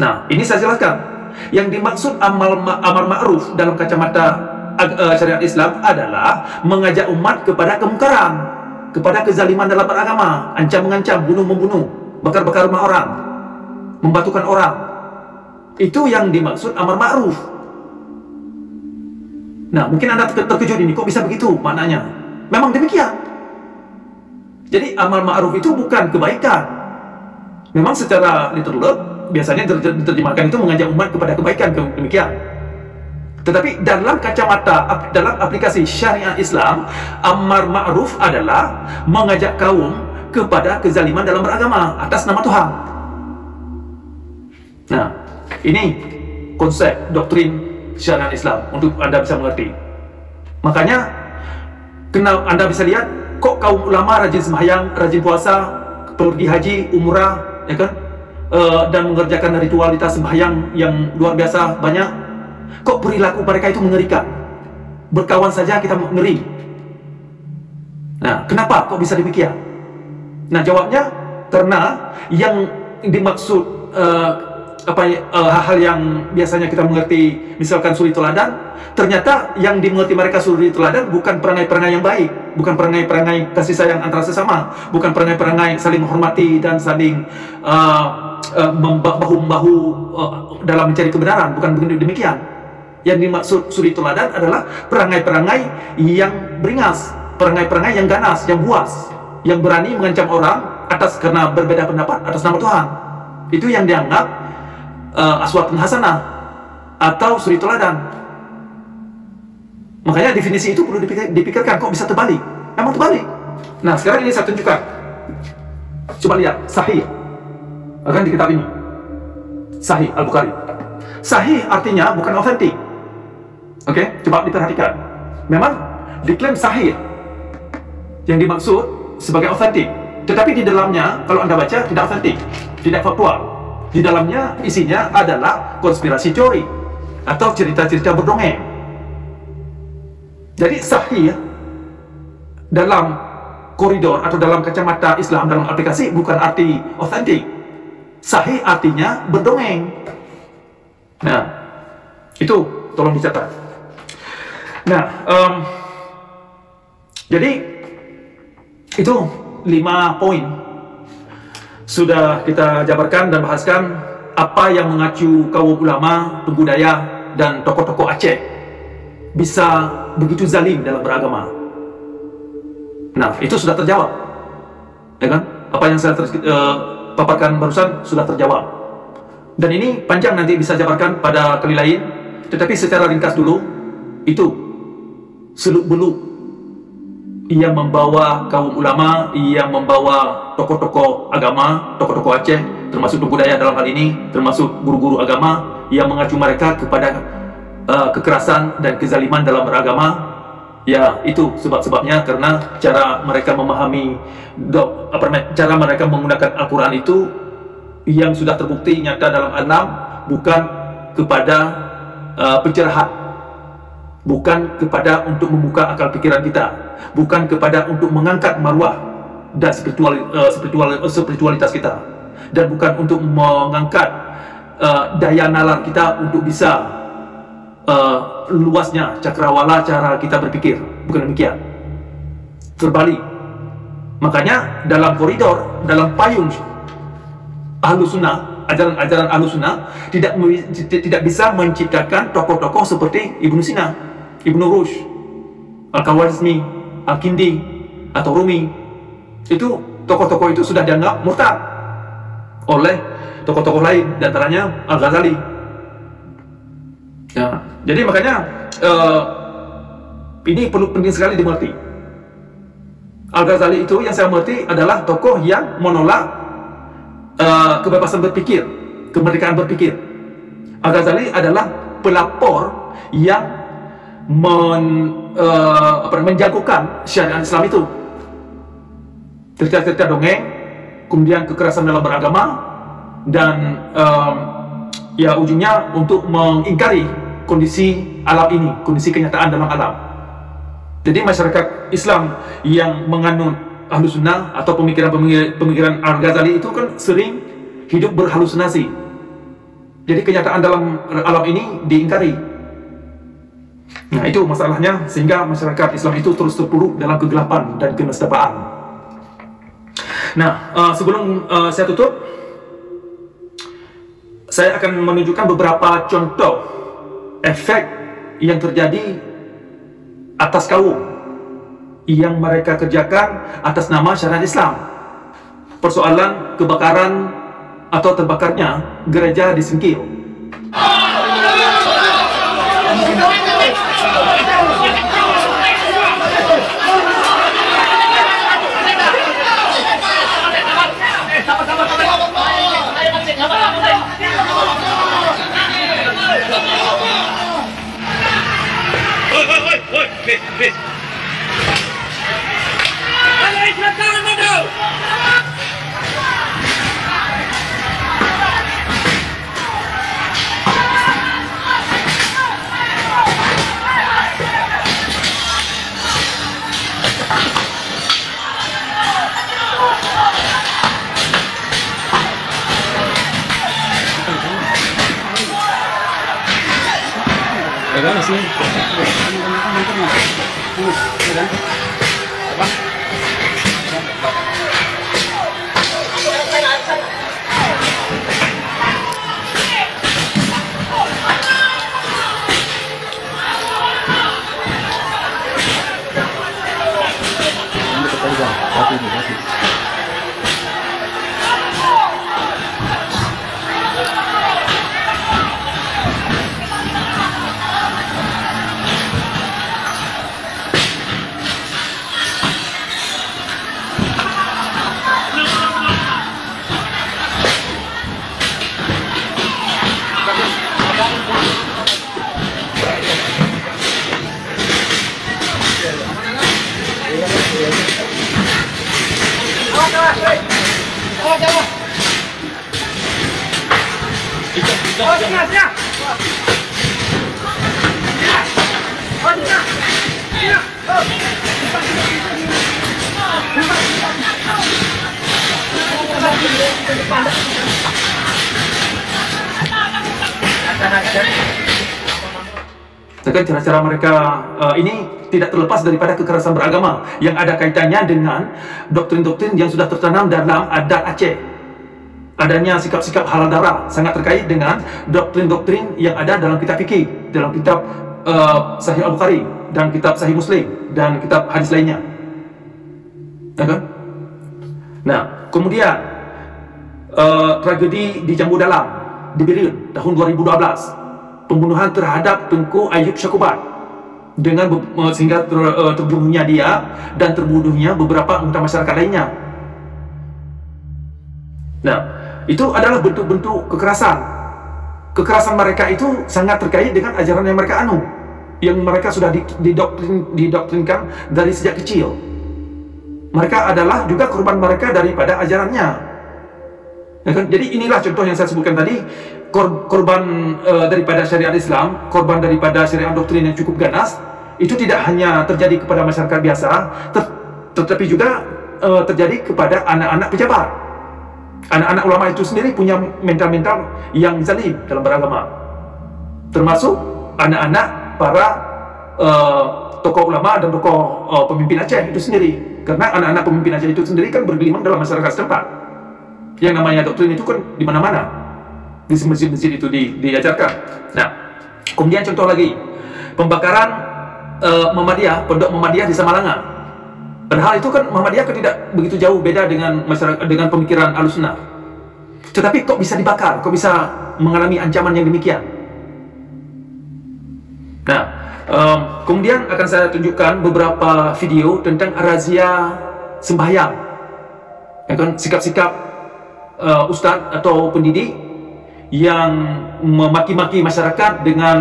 Nah, ini saya jelaskan. Yang dimaksud amar ma'ruf dalam kacamata syariat Islam adalah mengajak umat kepada kemungkaran, kepada kezaliman dalam beragama, ancam-mengancam, bunuh-membunuh, bakar-bakar rumah orang, membatukan orang. Itu yang dimaksud amar ma'ruf. Nah, mungkin Anda terkejut ini, kok bisa begitu maknanya? Memang demikian. Jadi amar ma'ruf itu bukan kebaikan. Memang secara literal biasanya diterjemahkan itu mengajak umat kepada kebaikan, demikian. Tetapi dalam kacamata, dalam aplikasi syariat Islam, amar ma'ruf adalah mengajak kaum kepada kezaliman dalam beragama atas nama Tuhan. Nah, ini konsep doktrin syariat Islam untuk Anda bisa mengerti. Makanya Anda bisa lihat kok kaum ulama rajin sembahyang, rajin puasa, pergi haji, umrah, ya kan, dan mengerjakan ritualitas sembahyang yang luar biasa banyak. Kok perilaku mereka itu mengerikan? Berkawan saja kita ngeri. Nah, kenapa kok bisa demikian? Nah, jawabnya karena yang dimaksud hal-hal yang biasanya kita mengerti, misalkan suri teladan, ternyata yang dimengerti mereka suri teladan bukan perangai-perangai yang baik, bukan perangai-perangai kasih sayang antara sesama, bukan perangai-perangai saling menghormati dan saling bahu-membahu dalam mencari kebenaran, bukan demikian. Yang dimaksud suri teladan adalah perangai-perangai yang beringas, perangai-perangai yang ganas, yang buas, yang berani mengancam orang atas karena berbeda pendapat atas nama Tuhan. Itu yang dianggap aswatun hasanah atau suri teladan. Makanya definisi itu perlu dipikirkan, kok bisa terbalik? Memang terbalik. Nah, sekarang ini saya tunjukkan. Coba lihat, sahih. Akan di kitab ini. Sahih Al-Bukhari. Sahih artinya bukan otentik. Oke, coba diperhatikan. Memang diklaim sahih. Yang dimaksud sebagai otentik. Tetapi di dalamnya, kalau Anda baca, tidak otentik, tidak faktual. Di dalamnya isinya adalah konspirasi teori atau cerita-cerita berdongeng. Jadi sahih dalam koridor atau dalam kacamata Islam, dalam aplikasi, bukan arti otentik. Sahih artinya berdongeng. Nah, itu tolong dicatat. Nah, jadi itu 5 poin sudah kita jabarkan dan bahaskan apa yang mengacu kaum ulama, pembudaya, dan tokoh-tokoh Aceh bisa begitu zalim dalam beragama. Nah, itu sudah terjawab, ya kan? Apa yang saya paparkan barusan sudah terjawab. Dan ini panjang, nanti bisa jabarkan pada kali lain. Tetapi secara ringkas dulu, itu seluk-beluk yang membawa kaum ulama, yang membawa tokoh-tokoh agama, tokoh-tokoh Aceh, termasuk pembudaya dalam hal ini, termasuk guru-guru agama, yang mengacu mereka kepada kekerasan dan kezaliman dalam beragama, Ya, itu sebab-sebabnya, karena cara mereka memahami cara mereka menggunakan Al-Quran itu yang sudah terbukti nyata dalam alam, bukan kepada pencerahan, bukan kepada untuk membuka akal pikiran kita, bukan kepada untuk mengangkat maruah dan spiritualitas kita, dan bukan untuk mengangkat daya nalar kita untuk bisa luasnya cakrawala cara kita berpikir. Bukan demikian, terbalik. Makanya dalam koridor, dalam payung Ahlus Sunnah, ajaran-ajaran Ahlus Sunnah tidak bisa menciptakan tokoh-tokoh seperti Ibnu Sina, Ibnu Rushd, Al-Khawarizmi, Al-Kindi, atau Rumi. Itu tokoh-tokoh itu sudah dianggap murtad oleh tokoh-tokoh lain, diantaranya Al-Ghazali. Ya, jadi makanya ini penting sekali dimengerti. Al-Ghazali itu yang saya mengerti adalah tokoh yang menolak kebebasan berpikir, kemerdekaan berpikir. Al-Ghazali adalah pelapor yang menjagokan syariat Islam itu. Cerita-cerita dongeng, kemudian kekerasan dalam beragama, dan ya ujungnya untuk mengingkari kondisi alam ini, kondisi kenyataan dalam alam. Jadi masyarakat Islam yang menganut Ahlus Sunnah atau pemikiran Al-Ghazali itu kan sering hidup berhalusinasi. Jadi kenyataan dalam alam ini diingkari. Nah, itu masalahnya, sehingga masyarakat Islam itu terus terpuruk dalam kegelapan dan kenestapaan. Nah, sebelum saya tutup, saya akan menunjukkan beberapa contoh efek yang terjadi atas kaum yang mereka kerjakan atas nama syariat Islam. Persoalan kebakaran atau terbakarnya gereja di Singkil. Dengan cara-cara mereka ini tidak terlepas daripada kekerasan beragama yang ada kaitannya dengan doktrin-doktrin yang sudah tertanam dalam adat Aceh. Adanya sikap-sikap halal darah sangat terkait dengan doktrin-doktrin yang ada dalam kitab fikih, dalam kitab Sahih Al-Bukhari, dan kitab Sahih Muslim, dan kitab hadis lainnya. Ya kan? Nah, kemudian tragedi di Jambu Dalam di Birin tahun 2012, pembunuhan terhadap Tengku Ayub Syakubat, dengan sehingga terbunuhnya dia dan terbunuhnya beberapa anggota masyarakat lainnya. Nah, itu adalah bentuk-bentuk kekerasan. Kekerasan mereka itu sangat terkait dengan ajaran yang mereka anut, yang mereka sudah didoktrinkan dari sejak kecil. Mereka adalah juga korban mereka daripada ajarannya. Ya kan? Jadi inilah contoh yang saya sebutkan tadi, korban daripada syariat Islam, korban daripada syariat doktrin yang cukup ganas, itu tidak hanya terjadi kepada masyarakat biasa, tetapi juga terjadi kepada anak-anak pejabat. Anak-anak ulama itu sendiri punya mental-mental yang zalim dalam beragama, termasuk anak-anak para tokoh ulama dan tokoh pemimpin Aceh itu sendiri. Karena anak-anak pemimpin Aceh itu sendiri kan bergelimang dalam masyarakat setempat. Yang namanya doktrin itu kan di mana-mana, di masjid-masjid itu diajarkan. Nah, kemudian contoh lagi, pembakaran Muhammadiyah, pondok Muhammadiyah di Samalanga. Padahal itu kan Muhammadiyah kan tidak begitu jauh beda dengan masyarakat, dengan pemikiran Ahlussunnah. Tetapi kok bisa dibakar, kok bisa mengalami ancaman yang demikian? Nah, kemudian akan saya tunjukkan beberapa video tentang razia sembahyang, ya kan, sikap-sikap ustadz atau pendidik yang memaki-maki masyarakat dengan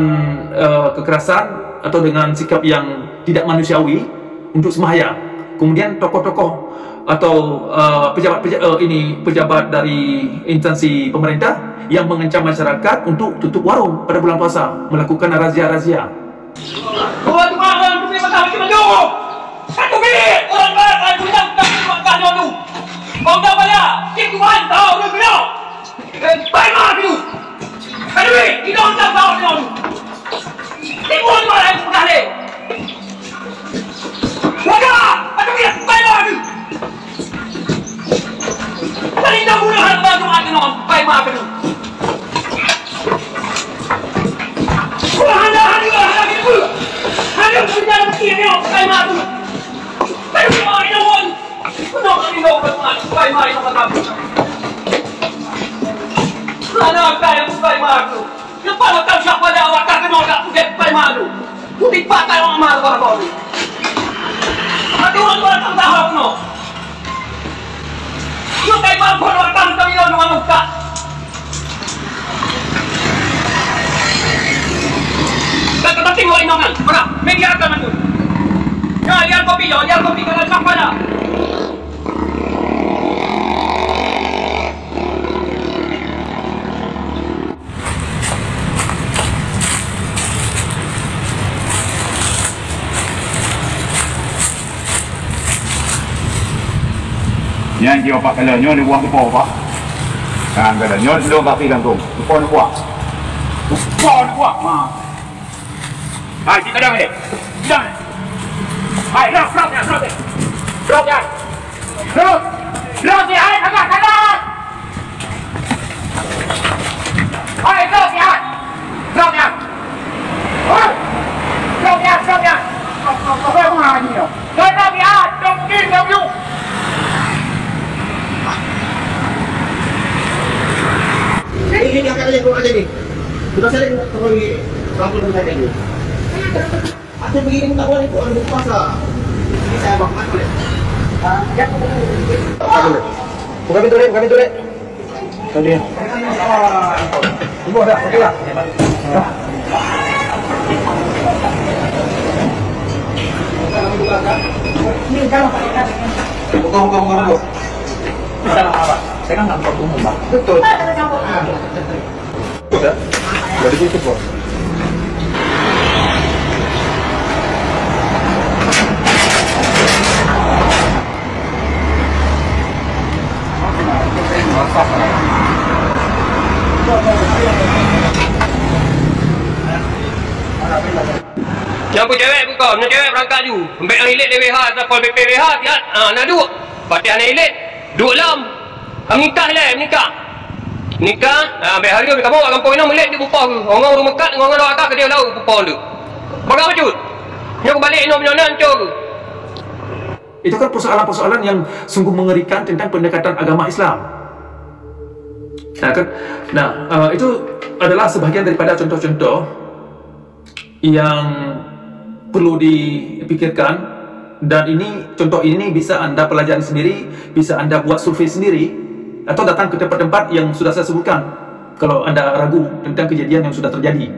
kekerasan atau dengan sikap yang tidak manusiawi untuk sembahyang. Kemudian tokoh-tokoh atau pejabat dari instansi pemerintah yang mengancam masyarakat untuk tutup warung pada bulan puasa, melakukan razia-razia. Orang orang mesti makan macam mana? Satu bilik orang orang punya makan dulu. Kau dah bayar, kita tuan tahu dulu. Baik mah dulu. Aduh, kita tak tahu dulu. Timun mana yang sudah le? Wajah, aduh dia baik mah dulu. Paling dah bunuh orang baru ada non, baik mah dulu. Ada punya mesti ni, baik mah dulu. Baik mah ini non. Punya ini non, baik mah ini macam apa? Ada baik mah dulu. Lepas lepas siapa dah awak kata non tak punya baik mah dulu. Putih pakai orang mah baru. Ada orang tak tahu apa no. Yo baik mah pun orang tak tahu non orang muka. Tak penting orang ini kan, mana? Media akan maju. Ya, lihat kopi kalau siapa dah. Yang dia pak kalau nyo ni buang depo pak. Kan kalau nyo dulu kaki gantung. Depo ni buang. Depo ni buang. Ha. Hai, kita dah ni. Dah. Hai, drop ya. Drop ya, hai, agak kanan. Hai, drop ya. Hai. Drop ya. Apa yang mana ni? Drop ya, drop you. Ini akan aja keluar aja nih. Sudah saya tunggu di kampung kita ini. Ada begini tak boleh orang berpuasa. Ini saya bakar boleh. Ya, boleh. Buka pintu dek. Tadi. Ibu ada, oke lah. Ini kalau Pak. Buka. Bisa apa? Saya kan nggak umum, Pak. Betul. Udah. Dari itu, Bos. Yang pun cewek buka, punya cewek berangkat ju. Sampai yang ilit DWH, tapol BPWH, tiap. Nak duduk. Patih anak ilit, duduk dalam. Menikah. Habis hari tu, kamu kat kampung ini, ilit dia bupah ke. Orang rumah kat, orang orang atas ke dia lalu, bupah tu. Bagaimana macam tu? Dia balik, ini punya hancur ke. Itu kan persoalan-persoalan yang sungguh mengerikan tentang pendekatan agama Islam. Itu adalah sebahagian daripada contoh-contoh yang perlu dipikirkan, dan contoh ini bisa Anda pelajari sendiri, bisa Anda buat survei sendiri, atau datang ke tempat-tempat yang sudah saya sebutkan kalau Anda ragu tentang kejadian yang sudah terjadi.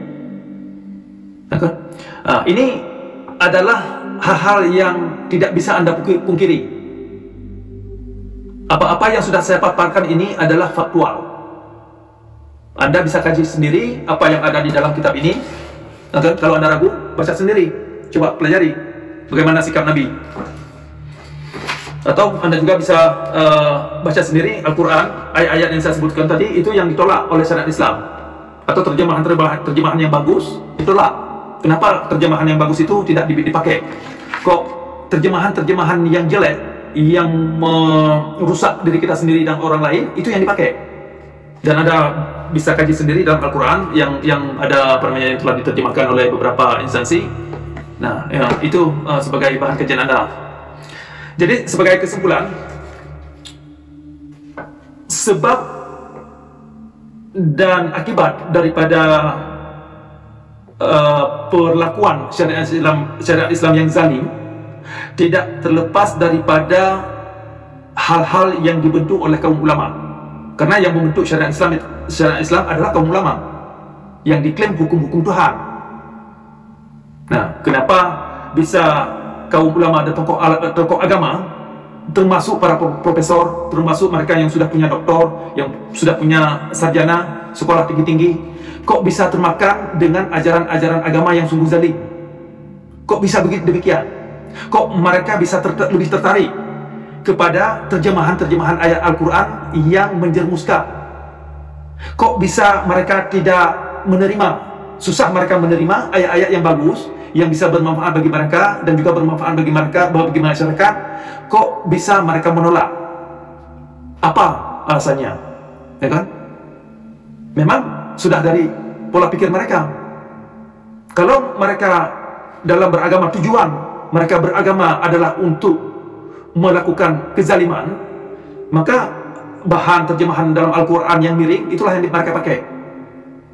Ini adalah hal-hal yang tidak bisa Anda pungkiri. Apa-apa yang sudah saya paparkan ini adalah faktual. Anda bisa kaji sendiri apa yang ada di dalam kitab ini. Kalau Anda ragu, baca sendiri. Coba pelajari bagaimana sikap Nabi. Atau Anda juga bisa baca sendiri Al-Quran, ayat-ayat yang saya sebutkan tadi, itu yang ditolak oleh syariat Islam. Atau terjemahan yang bagus, ditolak. Kenapa terjemahan yang bagus itu tidak dipakai? Kok terjemahan yang jelek, yang merusak diri kita sendiri dan orang lain, itu yang dipakai? Dan Anda bisa kaji sendiri dalam Al-Quran yang ada yang telah diterjemahkan oleh beberapa instansi. Nah, itu sebagai bahan kajian Anda. Jadi sebagai kesimpulan, sebab dan akibat daripada perlakuan syariat Islam yang zalim tidak terlepas daripada hal-hal yang dibentuk oleh kaum ulama. Karena yang membentuk syariat Islam adalah kaum ulama yang diklaim hukum-hukum Tuhan. Nah, kenapa bisa kaum ulama dan tokoh agama, termasuk para profesor, termasuk mereka yang sudah punya doktor, yang sudah punya sarjana, sekolah tinggi-tinggi, kok bisa termakan dengan ajaran-ajaran agama yang sungguh zalim? Kok bisa begitu demikian? Kok mereka bisa lebih tertarik kepada terjemahan-terjemahan ayat Al-Quran yang menjermuskan? Kok bisa mereka tidak menerima, susah mereka menerima ayat-ayat yang bagus, yang bisa bermanfaat bagi mereka dan juga bermanfaat bagi mereka, bagi masyarakat? Kok bisa mereka menolak? Apa alasannya? Ya kan? Memang sudah dari pola pikir mereka. Kalau mereka dalam beragama, tujuan mereka beragama adalah untuk melakukan kezaliman, maka bahan terjemahan dalam Al-Quran yang miring itulah yang mereka pakai,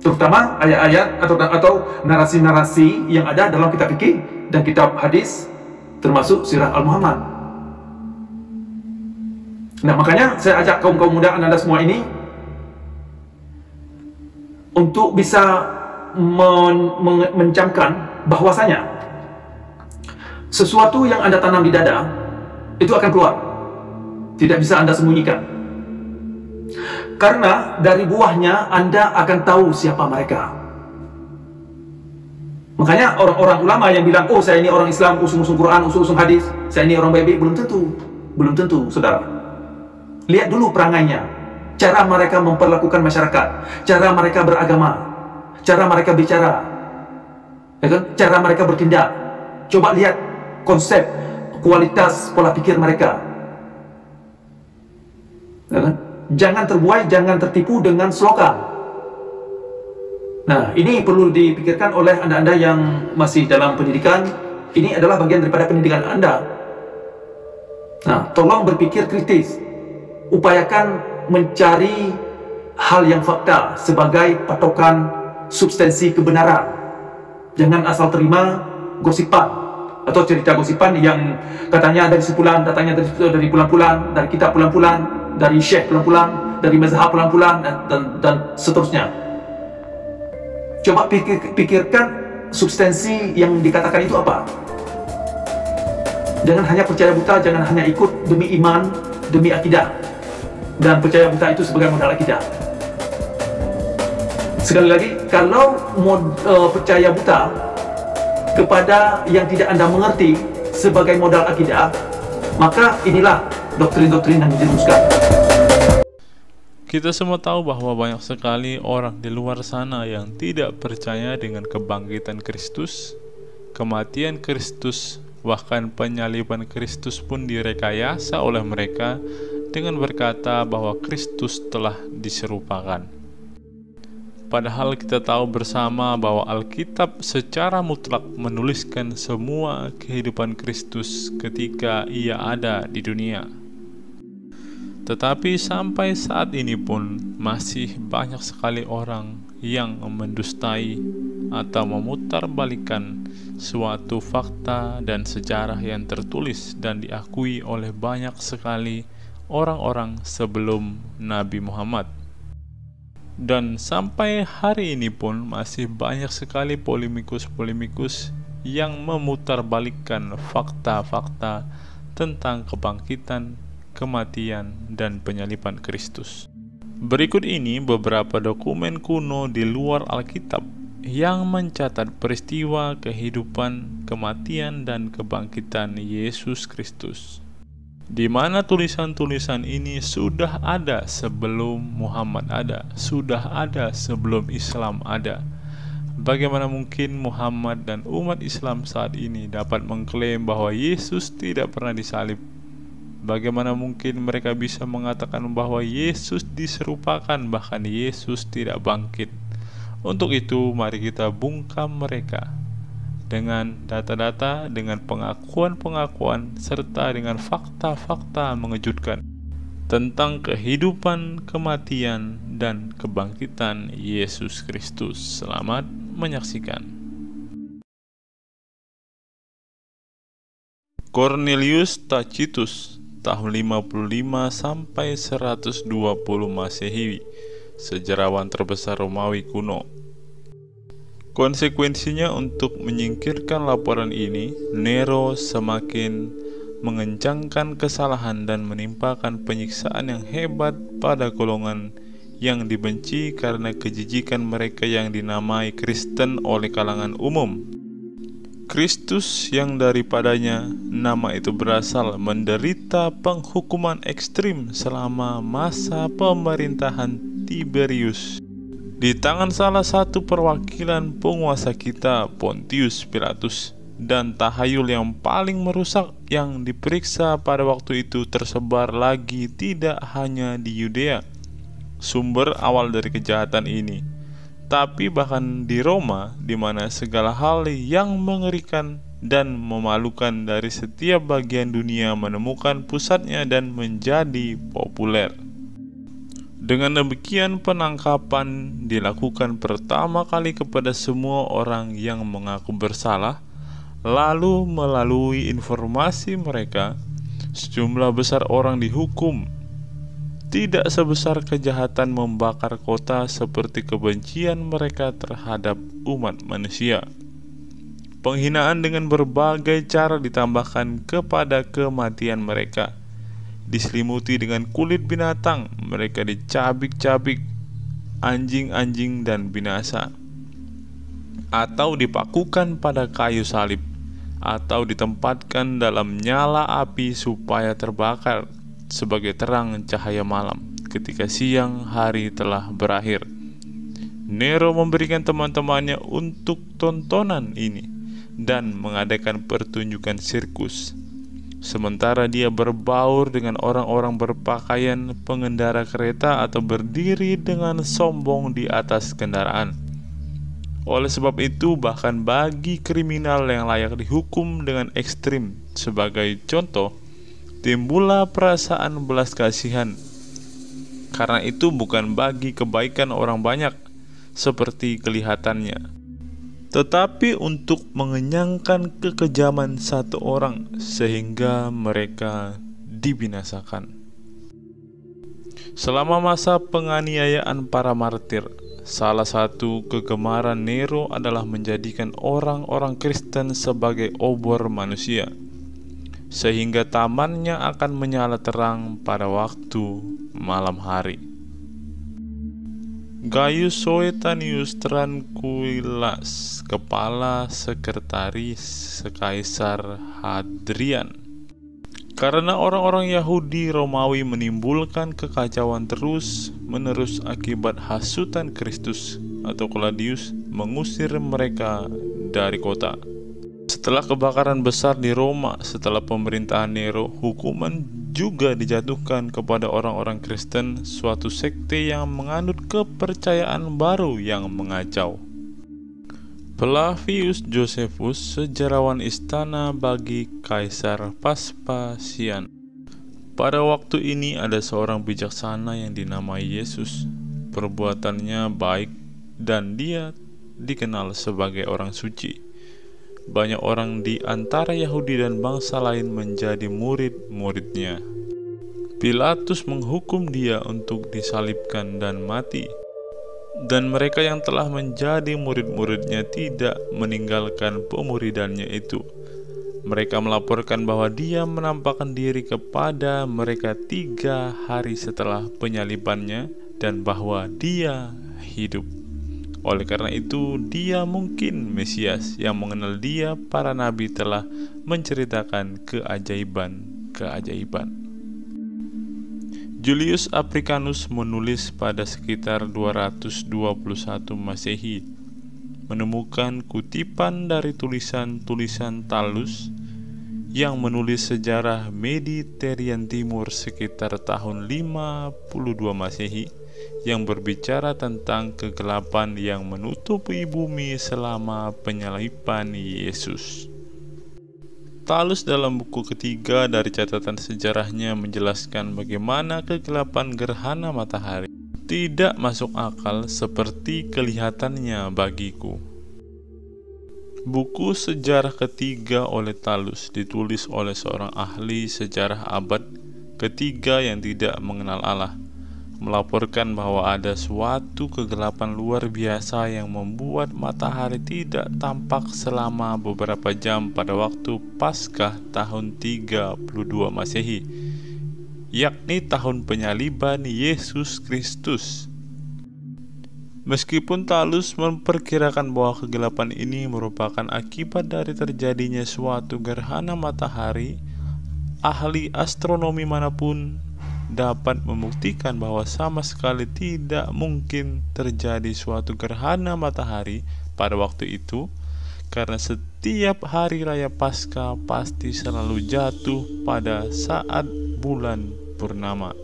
terutama ayat-ayat atau narasi-narasi yang ada dalam kitab fikih dan kitab hadis, termasuk sirah Al-Muhammad. Nah, makanya saya ajak kaum muda Anda semua ini untuk bisa mencamkan bahwasanya sesuatu yang Anda tanam di dada itu akan keluar, tidak bisa Anda sembunyikan. Karena dari buahnya Anda akan tahu siapa mereka. Makanya orang-orang ulama yang bilang, oh saya ini orang Islam, usung-usung Quran, usung-usung hadis, saya ini orang baik-baik, belum tentu, saudara. Lihat dulu perangainya, cara mereka memperlakukan masyarakat, cara mereka beragama, cara mereka bicara, ya kan? Cara mereka bertindak. Coba lihat konsep, kualitas pola pikir mereka, ya kan? Jangan terbuai, jangan tertipu dengan slogan. Nah, ini perlu dipikirkan oleh Anda-Anda yang masih dalam pendidikan. Ini adalah bagian daripada pendidikan Anda. Nah, tolong berpikir kritis. Upayakan mencari hal yang fakta sebagai patokan substansi kebenaran. Jangan asal terima gosipan atau cerita gosipan yang katanya dari sepulan, datangnya dari pulang-pulang, dari kitab pulang-pulang, dari syekh pulang-pulang, dari mazhab pulang-pulang, dan seterusnya. Coba pikirkan substansi yang dikatakan itu apa. Jangan hanya percaya buta, jangan hanya ikut demi iman, demi akidah, dan percaya buta itu sebagai modal akidah. Sekali lagi, kalau percaya buta kepada yang tidak Anda mengerti sebagai modal akidah, maka inilah doktrin-doktrin yang dijerumuskan. Kita semua tahu bahwa banyak sekali orang di luar sana yang tidak percaya dengan kebangkitan Kristus, kematian Kristus, bahkan penyaliban Kristus pun direkayasa oleh mereka dengan berkata bahwa Kristus telah diserupakan. Padahal kita tahu bersama bahwa Alkitab secara mutlak menuliskan semua kehidupan Kristus ketika ia ada di dunia. Tetapi sampai saat ini pun masih banyak sekali orang yang mendustai atau memutarbalikkan suatu fakta dan sejarah yang tertulis dan diakui oleh banyak sekali orang-orang sebelum Nabi Muhammad. Dan sampai hari ini pun masih banyak sekali polemikus-polemikus yang memutarbalikkan fakta-fakta tentang kebangkitan, kematian, dan penyaliban Kristus. Berikut ini beberapa dokumen kuno di luar Alkitab yang mencatat peristiwa kehidupan, kematian, dan kebangkitan Yesus Kristus, di mana tulisan-tulisan ini sudah ada sebelum Muhammad ada, sudah ada sebelum Islam ada. Bagaimana mungkin Muhammad dan umat Islam saat ini dapat mengklaim bahwa Yesus tidak pernah disalib? Bagaimana mungkin mereka bisa mengatakan bahwa Yesus diserupakan, bahkan Yesus tidak bangkit? Untuk itu, mari kita bungkam mereka dengan data-data, dengan pengakuan-pengakuan, serta dengan fakta-fakta mengejutkan tentang kehidupan, kematian, dan kebangkitan Yesus Kristus. Selamat menyaksikan. Cornelius Tacitus, tahun 55 sampai 120 Masehi, sejarawan terbesar Romawi kuno. Konsekuensinya, untuk menyingkirkan laporan ini, Nero semakin mengencangkan kesalahan dan menimpakan penyiksaan yang hebat pada golongan yang dibenci karena kejijikan mereka yang dinamai Kristen oleh kalangan umum. Kristus yang daripadanya nama itu berasal menderita penghukuman ekstrim selama masa pemerintahan Tiberius di tangan salah satu perwakilan penguasa kita, Pontius Pilatus, dan tahayul yang paling merusak yang diperiksa pada waktu itu tersebar lagi tidak hanya di Yudea, sumber awal dari kejahatan ini, tapi bahkan di Roma, di mana segala hal yang mengerikan dan memalukan dari setiap bagian dunia menemukan pusatnya dan menjadi populer. Dengan demikian, penangkapan dilakukan pertama kali kepada semua orang yang mengaku bersalah. Lalu melalui informasi mereka, sejumlah besar orang dihukum. Tidak sebesar kejahatan membakar kota seperti kebencian mereka terhadap umat manusia. Penghinaan dengan berbagai cara ditambahkan kepada kematian mereka. Diselimuti dengan kulit binatang, mereka dicabik-cabik anjing-anjing dan binasa, atau dipakukan pada kayu salib, atau ditempatkan dalam nyala api supaya terbakar sebagai terang cahaya malam ketika siang hari telah berakhir. Nero memberikan teman-temannya untuk tontonan ini dan mengadakan pertunjukan sirkus, sementara dia berbaur dengan orang-orang berpakaian pengendara kereta atau berdiri dengan sombong di atas kendaraan. Oleh sebab itu, bahkan bagi kriminal yang layak dihukum dengan ekstrim, sebagai contoh, timbullah perasaan belas kasihan. Karena itu bukan bagi kebaikan orang banyak seperti kelihatannya, tetapi untuk mengenyangkan kekejaman satu orang sehingga mereka dibinasakan. Selama masa penganiayaan para martir, salah satu kegemaran Nero adalah menjadikan orang-orang Kristen sebagai obor manusia, sehingga tamannya akan menyala terang pada waktu malam hari. Gaius Suetonius Tranquillus, kepala sekretaris Kaisar Hadrian. Karena orang-orang Yahudi Romawi menimbulkan kekacauan terus-menerus akibat hasutan Kristus atau Claudius mengusir mereka dari kota. Setelah kebakaran besar di Roma, setelah pemerintahan Nero, hukuman juga dijatuhkan kepada orang-orang Kristen, suatu sekte yang menganut kepercayaan baru yang mengacau. Flavius Josephus, sejarawan istana bagi Kaisar Vespasian. Pada waktu ini ada seorang bijaksana yang dinamai Yesus. Perbuatannya baik dan dia dikenal sebagai orang suci. Banyak orang di antara Yahudi dan bangsa lain menjadi murid-muridnya. Pilatus menghukum dia untuk disalibkan dan mati. Dan mereka yang telah menjadi murid-muridnya tidak meninggalkan pemuridannya itu. Mereka melaporkan bahwa dia menampakkan diri kepada mereka 3 hari setelah penyalibannya dan bahwa dia hidup. Oleh karena itu, dia mungkin Mesias. Yang mengenal dia, para nabi telah menceritakan keajaiban-keajaiban. Julius Africanus menulis pada sekitar 221 Masehi, menemukan kutipan dari tulisan-tulisan Thallus yang menulis sejarah Mediterranean Timur sekitar tahun 52 Masehi, yang berbicara tentang kegelapan yang menutupi bumi selama penyaliban Yesus. Thallus dalam buku ketiga dari catatan sejarahnya menjelaskan bagaimana kegelapan gerhana matahari tidak masuk akal seperti kelihatannya bagiku. Buku sejarah ketiga oleh Thallus ditulis oleh seorang ahli sejarah abad ketiga yang tidak mengenal Allah, melaporkan bahwa ada suatu kegelapan luar biasa yang membuat matahari tidak tampak selama beberapa jam pada waktu Paskah tahun 32 Masehi, yakni tahun penyaliban Yesus Kristus. Meskipun Thallus memperkirakan bahwa kegelapan ini merupakan akibat dari terjadinya suatu gerhana matahari, ahli astronomi manapun dapat membuktikan bahwa sama sekali tidak mungkin terjadi suatu gerhana matahari pada waktu itu, karena setiap hari raya Paskah pasti selalu jatuh pada saat bulan purnama.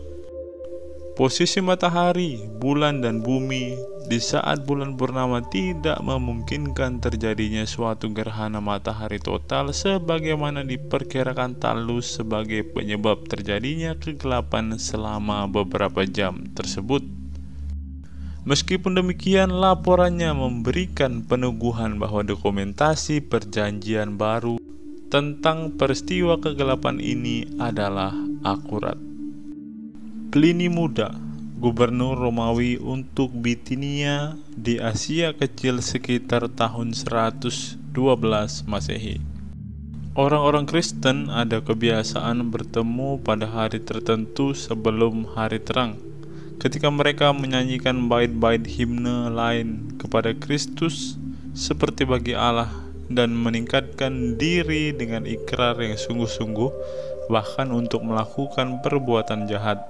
Posisi matahari, bulan, dan bumi di saat bulan purnama tidak memungkinkan terjadinya suatu gerhana matahari total sebagaimana diperkirakan Thallus sebagai penyebab terjadinya kegelapan selama beberapa jam tersebut. Meskipun demikian, laporannya memberikan peneguhan bahwa dokumentasi perjanjian baru tentang peristiwa kegelapan ini adalah akurat. Pliny Muda, gubernur Romawi untuk Bitinia di Asia Kecil sekitar tahun 112 Masehi. Orang-orang Kristen ada kebiasaan bertemu pada hari tertentu sebelum hari terang, ketika mereka menyanyikan bait-bait himne lain kepada Kristus seperti bagi Allah, dan meningkatkan diri dengan ikrar yang sungguh-sungguh, bahkan untuk melakukan perbuatan jahat,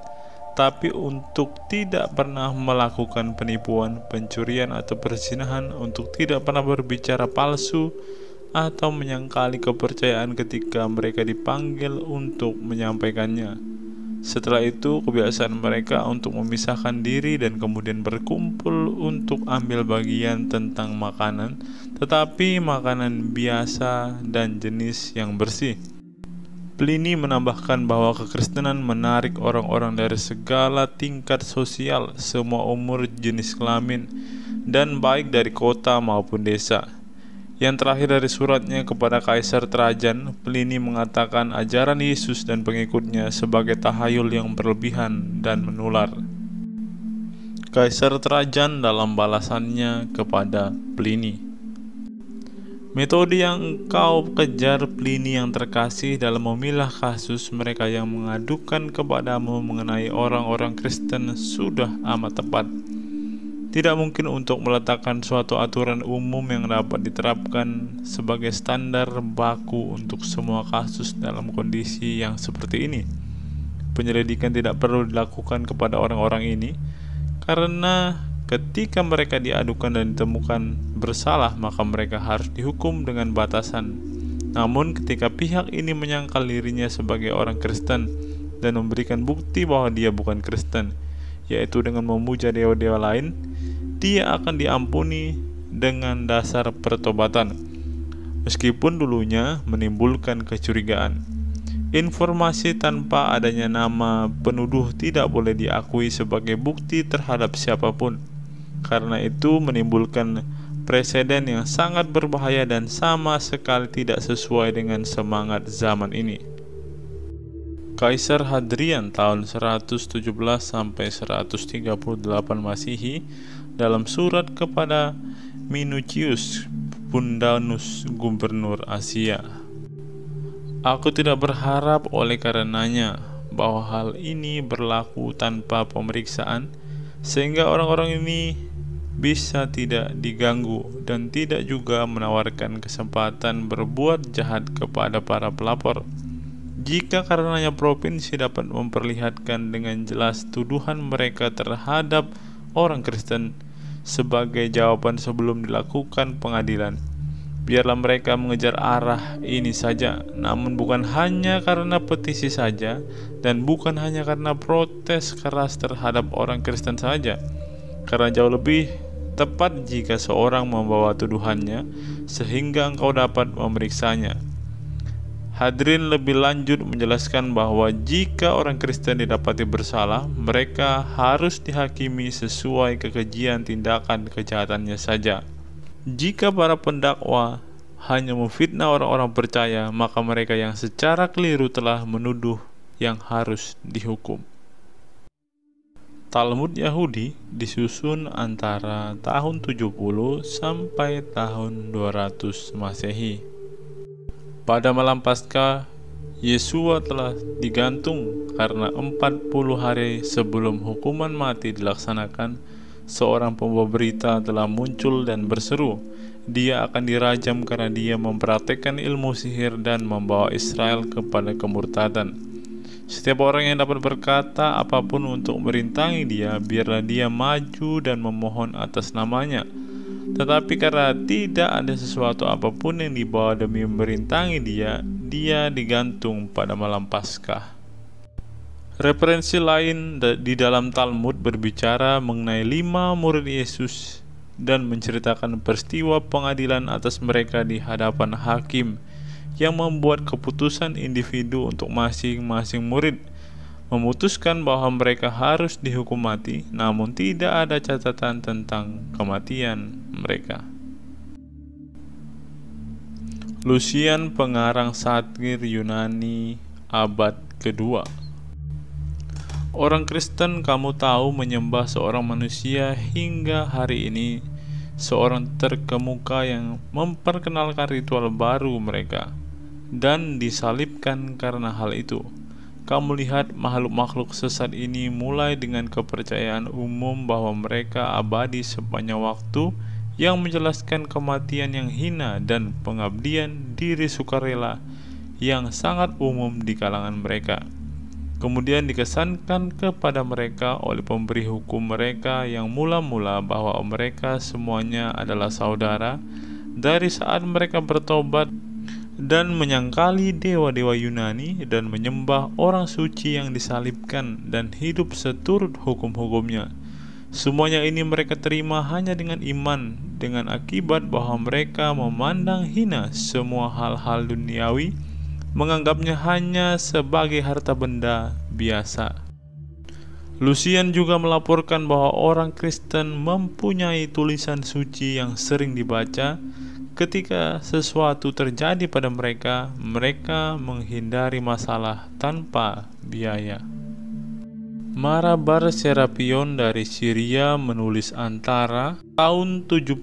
tapi untuk tidak pernah melakukan penipuan, pencurian, atau perzinahan, untuk tidak pernah berbicara palsu atau menyangkali kepercayaan ketika mereka dipanggil untuk menyampaikannya. Setelah itu, kebiasaan mereka untuk memisahkan diri dan kemudian berkumpul untuk ambil bagian tentang makanan, tetapi makanan biasa dan jenis yang bersih. Pliny menambahkan bahwa kekristenan menarik orang-orang dari segala tingkat sosial, semua umur, jenis kelamin, dan baik dari kota maupun desa. Yang terakhir dari suratnya kepada Kaisar Trajan, Pliny mengatakan ajaran Yesus dan pengikutnya sebagai tahayul yang berlebihan dan menular. Kaisar Trajan dalam balasannya kepada Pliny: metode yang engkau kejar, Pliny yang terkasih, dalam memilah kasus mereka yang mengadukan kepadamu mengenai orang-orang Kristen sudah amat tepat. Tidak mungkin untuk meletakkan suatu aturan umum yang dapat diterapkan sebagai standar baku untuk semua kasus dalam kondisi yang seperti ini. Penyelidikan tidak perlu dilakukan kepada orang-orang ini, karena ketika mereka diadukan dan ditemukan bersalah, maka mereka harus dihukum dengan batasan. Namun ketika pihak ini menyangkal dirinya sebagai orang Kristen dan memberikan bukti bahwa dia bukan Kristen, yaitu dengan memuja dewa-dewa lain, dia akan diampuni dengan dasar pertobatan, meskipun dulunya menimbulkan kecurigaan. Informasi tanpa adanya nama penuduh tidak boleh diakui sebagai bukti terhadap siapapun. Karena itu menimbulkan preseden yang sangat berbahaya dan sama sekali tidak sesuai dengan semangat zaman ini. Kaisar Hadrian tahun 117 sampai 138 Masehi dalam surat kepada Minucius Pundanus, gubernur Asia. Aku tidak berharap oleh karenanya bahwa hal ini berlaku tanpa pemeriksaan, sehingga orang-orang ini bisa tidak diganggu dan tidak juga menawarkan kesempatan berbuat jahat kepada para pelapor. Jika karenanya provinsi dapat memperlihatkan dengan jelas tuduhan mereka terhadap orang Kristen sebagai jawaban sebelum dilakukan pengadilan, biarlah mereka mengejar arah ini saja, namun bukan hanya karena petisi saja, dan bukan hanya karena protes keras terhadap orang Kristen saja, karena jauh lebih tepat jika seorang membawa tuduhannya sehingga engkau dapat memeriksanya. Hadirin lebih lanjut menjelaskan bahwa jika orang Kristen didapati bersalah, mereka harus dihakimi sesuai kekejian tindakan kejahatannya saja. Jika para pendakwa hanya memfitnah orang-orang percaya, maka mereka yang secara keliru telah menuduh yang harus dihukum. Talmud Yahudi disusun antara tahun 70 sampai tahun 200 Masehi. Pada malam Paskah, Yesua telah digantung karena 40 hari sebelum hukuman mati dilaksanakan. Seorang pembawa berita telah muncul dan berseru, dia akan dirajam karena dia mempraktekkan ilmu sihir dan membawa Israel kepada kemurtadan. Setiap orang yang dapat berkata apapun untuk merintangi dia, biarlah dia maju dan memohon atas namanya. Tetapi karena tidak ada sesuatu apapun yang dibawa demi merintangi dia, dia digantung pada malam Paskah. Referensi lain di dalam Talmud berbicara mengenai 5 murid Yesus dan menceritakan peristiwa pengadilan atas mereka di hadapan hakim yang membuat keputusan individu untuk masing-masing murid, memutuskan bahwa mereka harus dihukum mati, namun tidak ada catatan tentang kematian mereka. Lucian, pengarang satir Yunani abad kedua. Orang Kristen, kamu tahu, menyembah seorang manusia hingga hari ini, seorang terkemuka yang memperkenalkan ritual baru mereka dan disalibkan karena hal itu. Kamu lihat makhluk-makhluk sesat ini mulai dengan kepercayaan umum bahwa mereka abadi sepanjang waktu, yang menjelaskan kematian yang hina dan pengabdian diri sukarela yang sangat umum di kalangan mereka. Kemudian dikesankan kepada mereka oleh pemberi hukum mereka yang mula-mula bahwa mereka semuanya adalah saudara dari saat mereka bertobat dan menyangkali dewa-dewa Yunani dan menyembah orang suci yang disalibkan dan hidup seturut hukum-hukumnya. Semuanya ini mereka terima hanya dengan iman, dengan akibat bahwa mereka memandang hina semua hal-hal duniawi, menganggapnya hanya sebagai harta benda biasa. Lucian juga melaporkan bahwa orang Kristen mempunyai tulisan suci yang sering dibaca. Ketika sesuatu terjadi pada mereka, mereka menghindari masalah tanpa biaya. Marabar Serapion dari Syria menulis antara tahun 70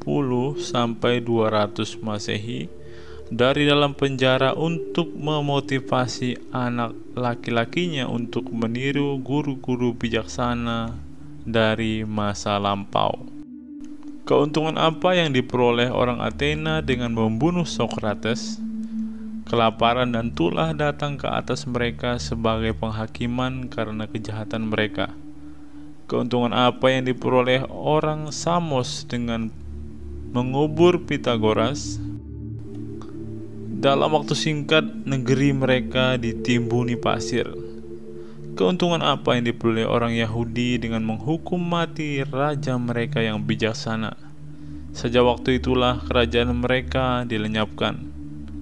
sampai 200 Masehi dari dalam penjara untuk memotivasi anak laki-lakinya untuk meniru guru-guru bijaksana dari masa lampau. Keuntungan apa yang diperoleh orang Athena dengan membunuh Sokrates? Kelaparan dan tulah datang ke atas mereka sebagai penghakiman karena kejahatan mereka. Keuntungan apa yang diperoleh orang Samos dengan mengubur Pitagoras? Dalam waktu singkat, negeri mereka ditimbuni pasir. Keuntungan apa yang diperoleh orang Yahudi dengan menghukum mati raja mereka yang bijaksana? Sejak waktu itulah kerajaan mereka dilenyapkan.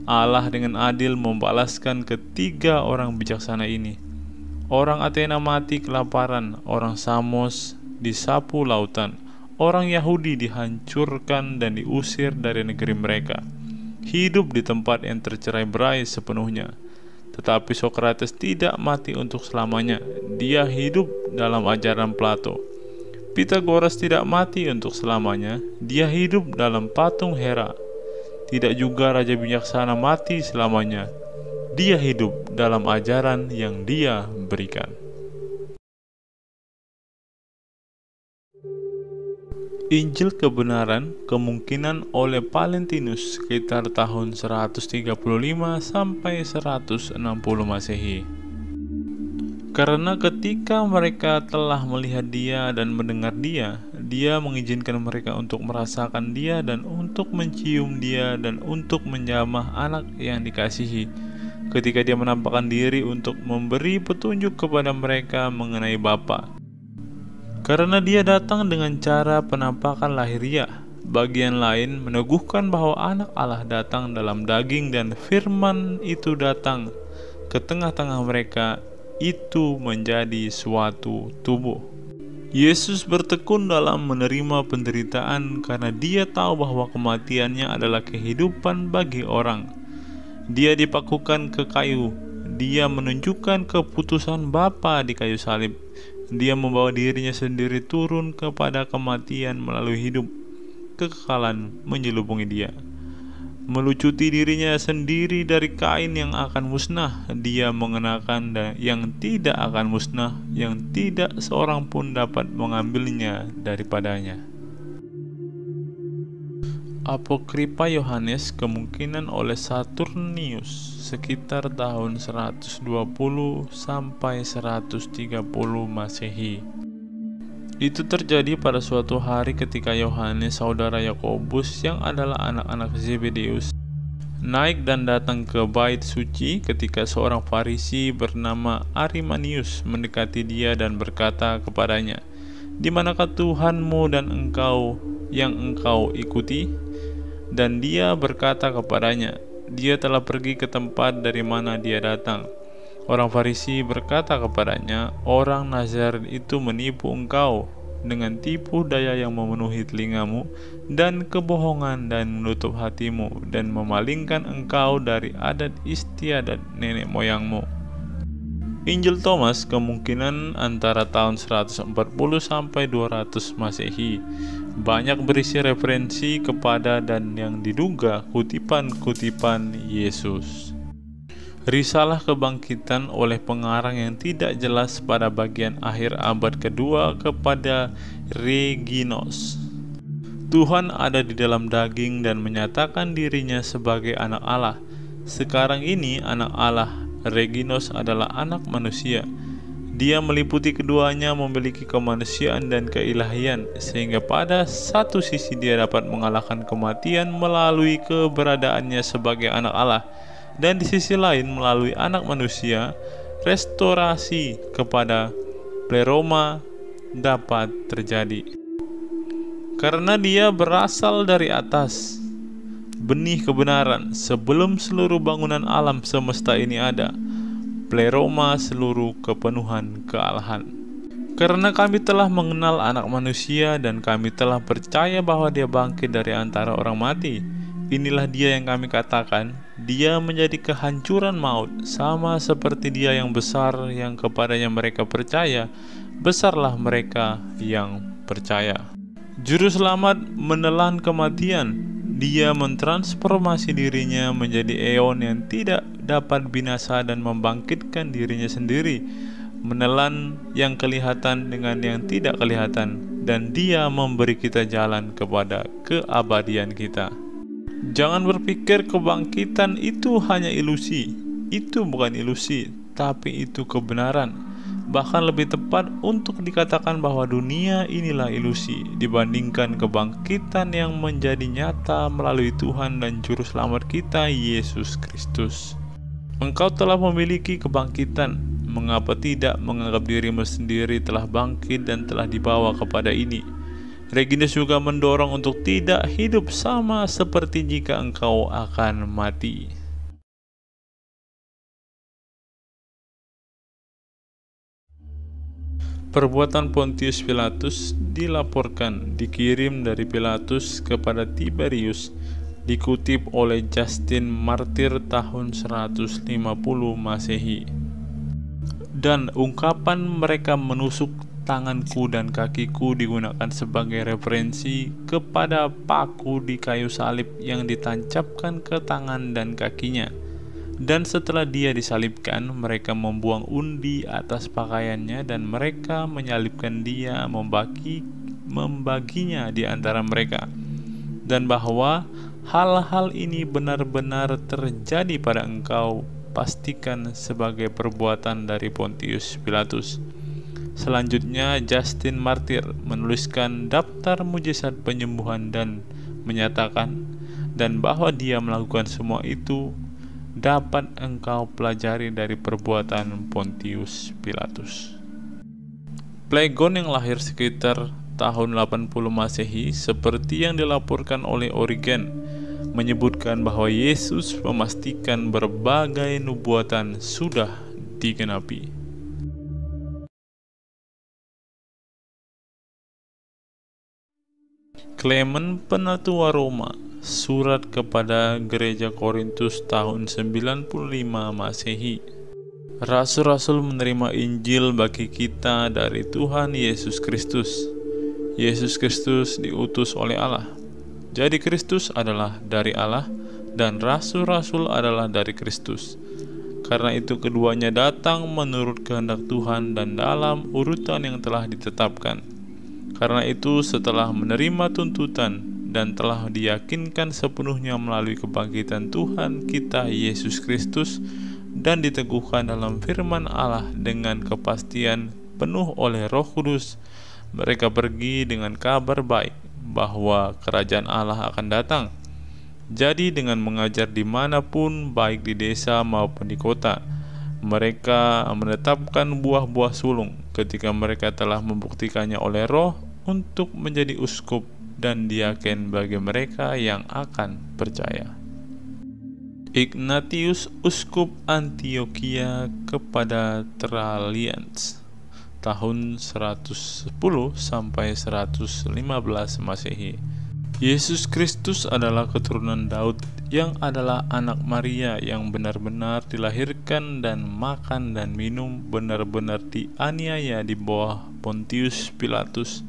Allah dengan adil membalaskan ketiga orang bijaksana ini. Orang Athena mati kelaparan, orang Samos disapu lautan, orang Yahudi dihancurkan dan diusir dari negeri mereka, hidup di tempat yang tercerai-berai sepenuhnya. Tetapi Sokrates tidak mati untuk selamanya. Dia hidup dalam ajaran Plato. Pitagoras tidak mati untuk selamanya, dia hidup dalam patung Hera. Tidak juga Raja Bijaksana mati selamanya, dia hidup dalam ajaran yang dia berikan. Injil kebenaran kemungkinan oleh Valentinus sekitar tahun 135 sampai 160 Masehi. Karena ketika mereka telah melihat dia dan mendengar dia, dia mengizinkan mereka untuk merasakan dia dan untuk mencium dia dan untuk menjamah anak yang dikasihi. Ketika dia menampakkan diri untuk memberi petunjuk kepada mereka mengenai Bapa. Karena dia datang dengan cara penampakan lahiriah, bagian lain meneguhkan bahwa anak Allah datang dalam daging dan firman itu datang ke tengah-tengah mereka, itu menjadi suatu tubuh. Yesus bertekun dalam menerima penderitaan karena dia tahu bahwa kematiannya adalah kehidupan bagi orang. Dia dipakukan ke kayu, dia menunjukkan keputusan Bapa di kayu salib. Dia membawa dirinya sendiri turun kepada kematian melalui hidup. Kekekalan menyelubungi dia. Melucuti dirinya sendiri dari kain yang akan musnah, dia mengenakan yang tidak akan musnah, yang tidak seorang pun dapat mengambilnya daripadanya. Apokripa Yohanes kemungkinan oleh Saturnius sekitar tahun 120 sampai 130 Masehi. Itu terjadi pada suatu hari ketika Yohanes, saudara Yakobus yang adalah anak-anak Zebedeus, naik dan datang ke bait suci ketika seorang Farisi bernama Arimanius mendekati dia dan berkata kepadanya, "Di manakah Tuhanmu dan engkau yang engkau ikuti?" Dan dia berkata kepadanya, "Dia telah pergi ke tempat dari mana dia datang." Orang Farisi berkata kepadanya, "Orang Nazaret itu menipu engkau dengan tipu daya yang memenuhi telingamu dan kebohongan dan menutup hatimu dan memalingkan engkau dari adat istiadat nenek moyangmu." Injil Thomas kemungkinan antara tahun 140 sampai 200 Masehi. Banyak berisi referensi kepada dan yang diduga kutipan-kutipan Yesus. Risalah kebangkitan oleh pengarang yang tidak jelas pada bagian akhir abad kedua kepada Reginos. Tuhan ada di dalam daging dan menyatakan dirinya sebagai anak Allah. Sekarang ini anak Allah, Reginos adalah anak manusia. Dia meliputi keduanya, memiliki kemanusiaan dan keilahian, sehingga pada satu sisi dia dapat mengalahkan kematian melalui keberadaannya sebagai anak Allah, dan di sisi lain melalui anak manusia, restorasi kepada pleroma dapat terjadi. Karena dia berasal dari atas, benih kebenaran sebelum seluruh bangunan alam semesta ini ada, pleroma seluruh kepenuhan kealahan. Karena kami telah mengenal anak manusia dan kami telah percaya bahwa dia bangkit dari antara orang mati, inilah dia yang kami katakan, dia menjadi kehancuran maut, sama seperti dia yang besar yang kepadanya mereka percaya, besarlah mereka yang percaya. Juru selamat menelan kematian. Dia mentransformasi dirinya menjadi eon yang tidak dapat binasa dan membangkitkan dirinya sendiri, menelan yang kelihatan dengan yang tidak kelihatan, dan dia memberi kita jalan kepada keabadian kita. Jangan berpikir kebangkitan itu hanya ilusi. Itu bukan ilusi, tapi itu kebenaran. Bahkan lebih tepat untuk dikatakan bahwa dunia inilah ilusi dibandingkan kebangkitan yang menjadi nyata melalui Tuhan dan Juru Selamat kita, Yesus Kristus. Engkau telah memiliki kebangkitan. Mengapa tidak menganggap dirimu sendiri telah bangkit dan telah dibawa kepada ini? Reginus juga mendorong untuk tidak hidup sama seperti jika engkau akan mati. Perbuatan Pontius Pilatus dilaporkan dikirim dari Pilatus kepada Tiberius, dikutip oleh Justin Martir tahun 150 Masehi. Dan ungkapan mereka menusuk tanganku dan kakiku digunakan sebagai referensi kepada paku di kayu salib yang ditancapkan ke tangan dan kakinya. Dan setelah dia disalibkan, mereka membuang undi atas pakaiannya dan mereka menyalibkan dia, membaginya di antara mereka. Dan bahwa hal-hal ini benar-benar terjadi pada engkau, pastikan sebagai perbuatan dari Pontius Pilatus. Selanjutnya, Justin Martyr menuliskan daftar mujizat penyembuhan dan menyatakan, dan bahwa dia melakukan semua itu dapat engkau pelajari dari perbuatan Pontius Pilatus. Phlegon yang lahir sekitar tahun 80 Masehi, seperti yang dilaporkan oleh Origen, menyebutkan bahwa Yesus memastikan berbagai nubuatan sudah digenapi. Clement Penatua Roma, surat kepada Gereja Korintus tahun 95 Masehi. Rasul-rasul menerima Injil bagi kita dari Tuhan Yesus Kristus. Yesus Kristus diutus oleh Allah. Jadi Kristus adalah dari Allah dan rasul-rasul adalah dari Kristus. Karena itu keduanya datang menurut kehendak Tuhan dan dalam urutan yang telah ditetapkan. Karena itu setelah menerima tuntutan dan telah diyakinkan sepenuhnya melalui kebangkitan Tuhan kita Yesus Kristus dan diteguhkan dalam firman Allah dengan kepastian penuh oleh Roh Kudus, mereka pergi dengan kabar baik bahwa kerajaan Allah akan datang. Jadi dengan mengajar dimanapun, baik di desa maupun di kota, mereka menetapkan buah-buah sulung ketika mereka telah membuktikannya oleh Roh untuk menjadi uskup dan diaken bagi mereka yang akan percaya. Ignatius, uskup Antioquia kepada Trallians tahun 110 sampai 115 Masehi. Yesus Kristus adalah keturunan Daud yang adalah anak Maria yang benar-benar dilahirkan dan makan dan minum, benar-benar dianiaya di bawah Pontius Pilatus,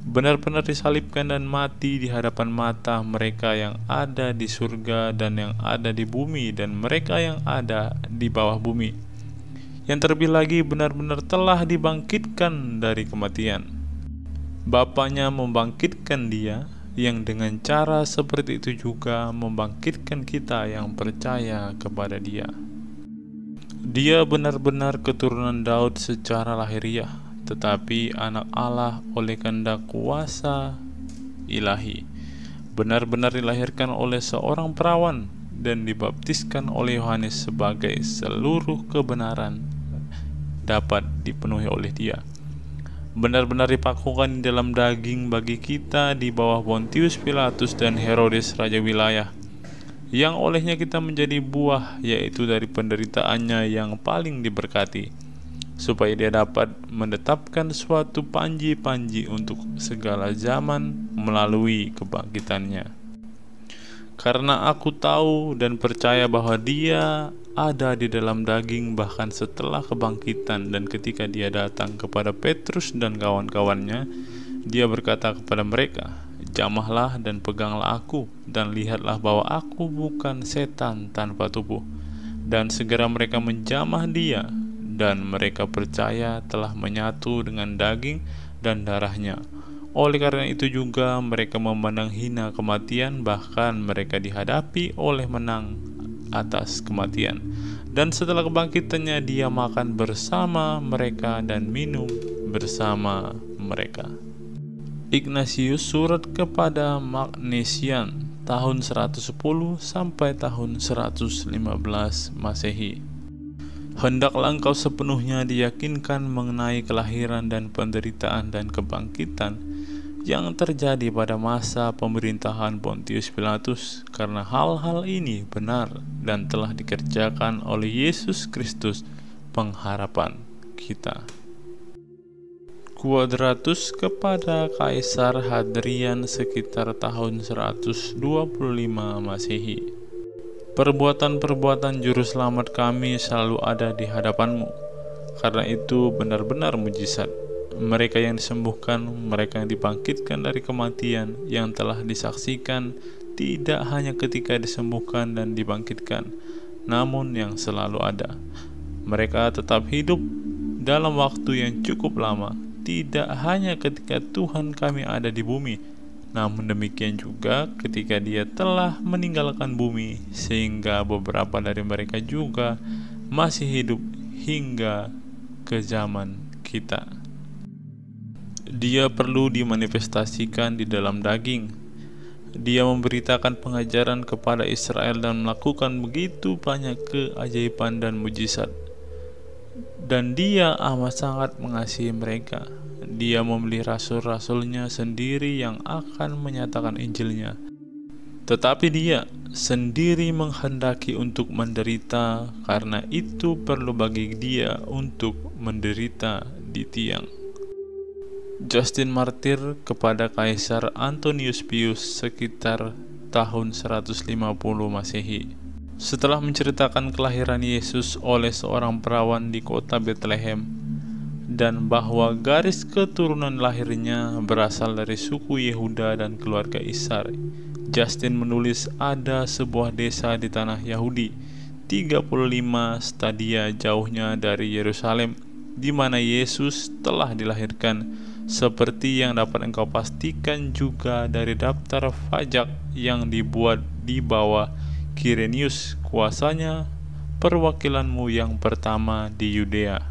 benar-benar disalibkan dan mati di hadapan mata mereka yang ada di surga dan yang ada di bumi dan mereka yang ada di bawah bumi. Yang terlebih lagi benar-benar telah dibangkitkan dari kematian. Bapaknya membangkitkan dia, yang dengan cara seperti itu juga membangkitkan kita yang percaya kepada dia. Dia benar-benar keturunan Daud secara lahiriah, tetapi anak Allah oleh kehendak kuasa ilahi, benar-benar dilahirkan oleh seorang perawan dan dibaptiskan oleh Yohanes sebagai seluruh kebenaran dapat dipenuhi oleh dia. Benar-benar dipakukan di dalam daging bagi kita di bawah Pontius Pilatus dan Herodes raja wilayah, yang olehnya kita menjadi buah, yaitu dari penderitaannya yang paling diberkati, supaya dia dapat menetapkan suatu panji-panji untuk segala zaman melalui kebangkitannya. Karena aku tahu dan percaya bahwa dia ada di dalam daging bahkan setelah kebangkitan, dan ketika dia datang kepada Petrus dan kawan-kawannya, dia berkata kepada mereka, "Jamahlah dan peganglah aku, dan lihatlah bahwa aku bukan setan tanpa tubuh." Dan segera mereka menjamah dia, dan mereka percaya telah menyatu dengan daging dan darahnya. Oleh karena itu juga mereka memandang hina kematian, bahkan mereka dihadapi oleh menang atas kematian. Dan setelah kebangkitannya dia makan bersama mereka dan minum bersama mereka. Ignatius, surat kepada Magnesian tahun 110 sampai tahun 115 Masehi. Hendaklah engkau sepenuhnya diyakinkan mengenai kelahiran dan penderitaan dan kebangkitan yang terjadi pada masa pemerintahan Pontius Pilatus, karena hal-hal ini benar dan telah dikerjakan oleh Yesus Kristus, pengharapan kita. Quadratus kepada Kaisar Hadrian sekitar tahun 125 Masehi. Perbuatan-perbuatan juru selamat kami selalu ada di hadapanmu, karena itu benar-benar mujizat. mereka yang disembuhkan, mereka yang dibangkitkan dari kematian, yang telah disaksikan tidak hanya ketika disembuhkan dan dibangkitkan, namun yang selalu ada. Mereka tetap hidup dalam waktu yang cukup lama, tidak hanya ketika Tuhan kami ada di bumi, namun demikian juga ketika Dia telah meninggalkan bumi, sehingga beberapa dari mereka juga masih hidup hingga ke zaman kita. Dia perlu dimanifestasikan di dalam daging. Dia memberitakan pengajaran kepada Israel dan melakukan begitu banyak keajaiban dan mujizat. Dan Dia amat sangat mengasihi mereka. Dia memilih rasul-rasulnya sendiri yang akan menyatakan Injilnya. Tetapi Dia sendiri menghendaki untuk menderita, karena itu perlu bagi Dia untuk menderita di tiang. Justin martir kepada Kaisar Antonius Pius sekitar tahun 150 Masehi. Setelah menceritakan kelahiran Yesus oleh seorang perawan di kota Bethlehem, dan bahwa garis keturunan lahirnya berasal dari suku Yehuda dan keluarga Ishar, Justin menulis ada sebuah desa di tanah Yahudi 35 stadia jauhnya dari Yerusalem, di mana Yesus telah dilahirkan, seperti yang dapat engkau pastikan juga dari daftar pajak yang dibuat di bawah Kirenius, kuasanya perwakilanmu yang pertama di Yudea.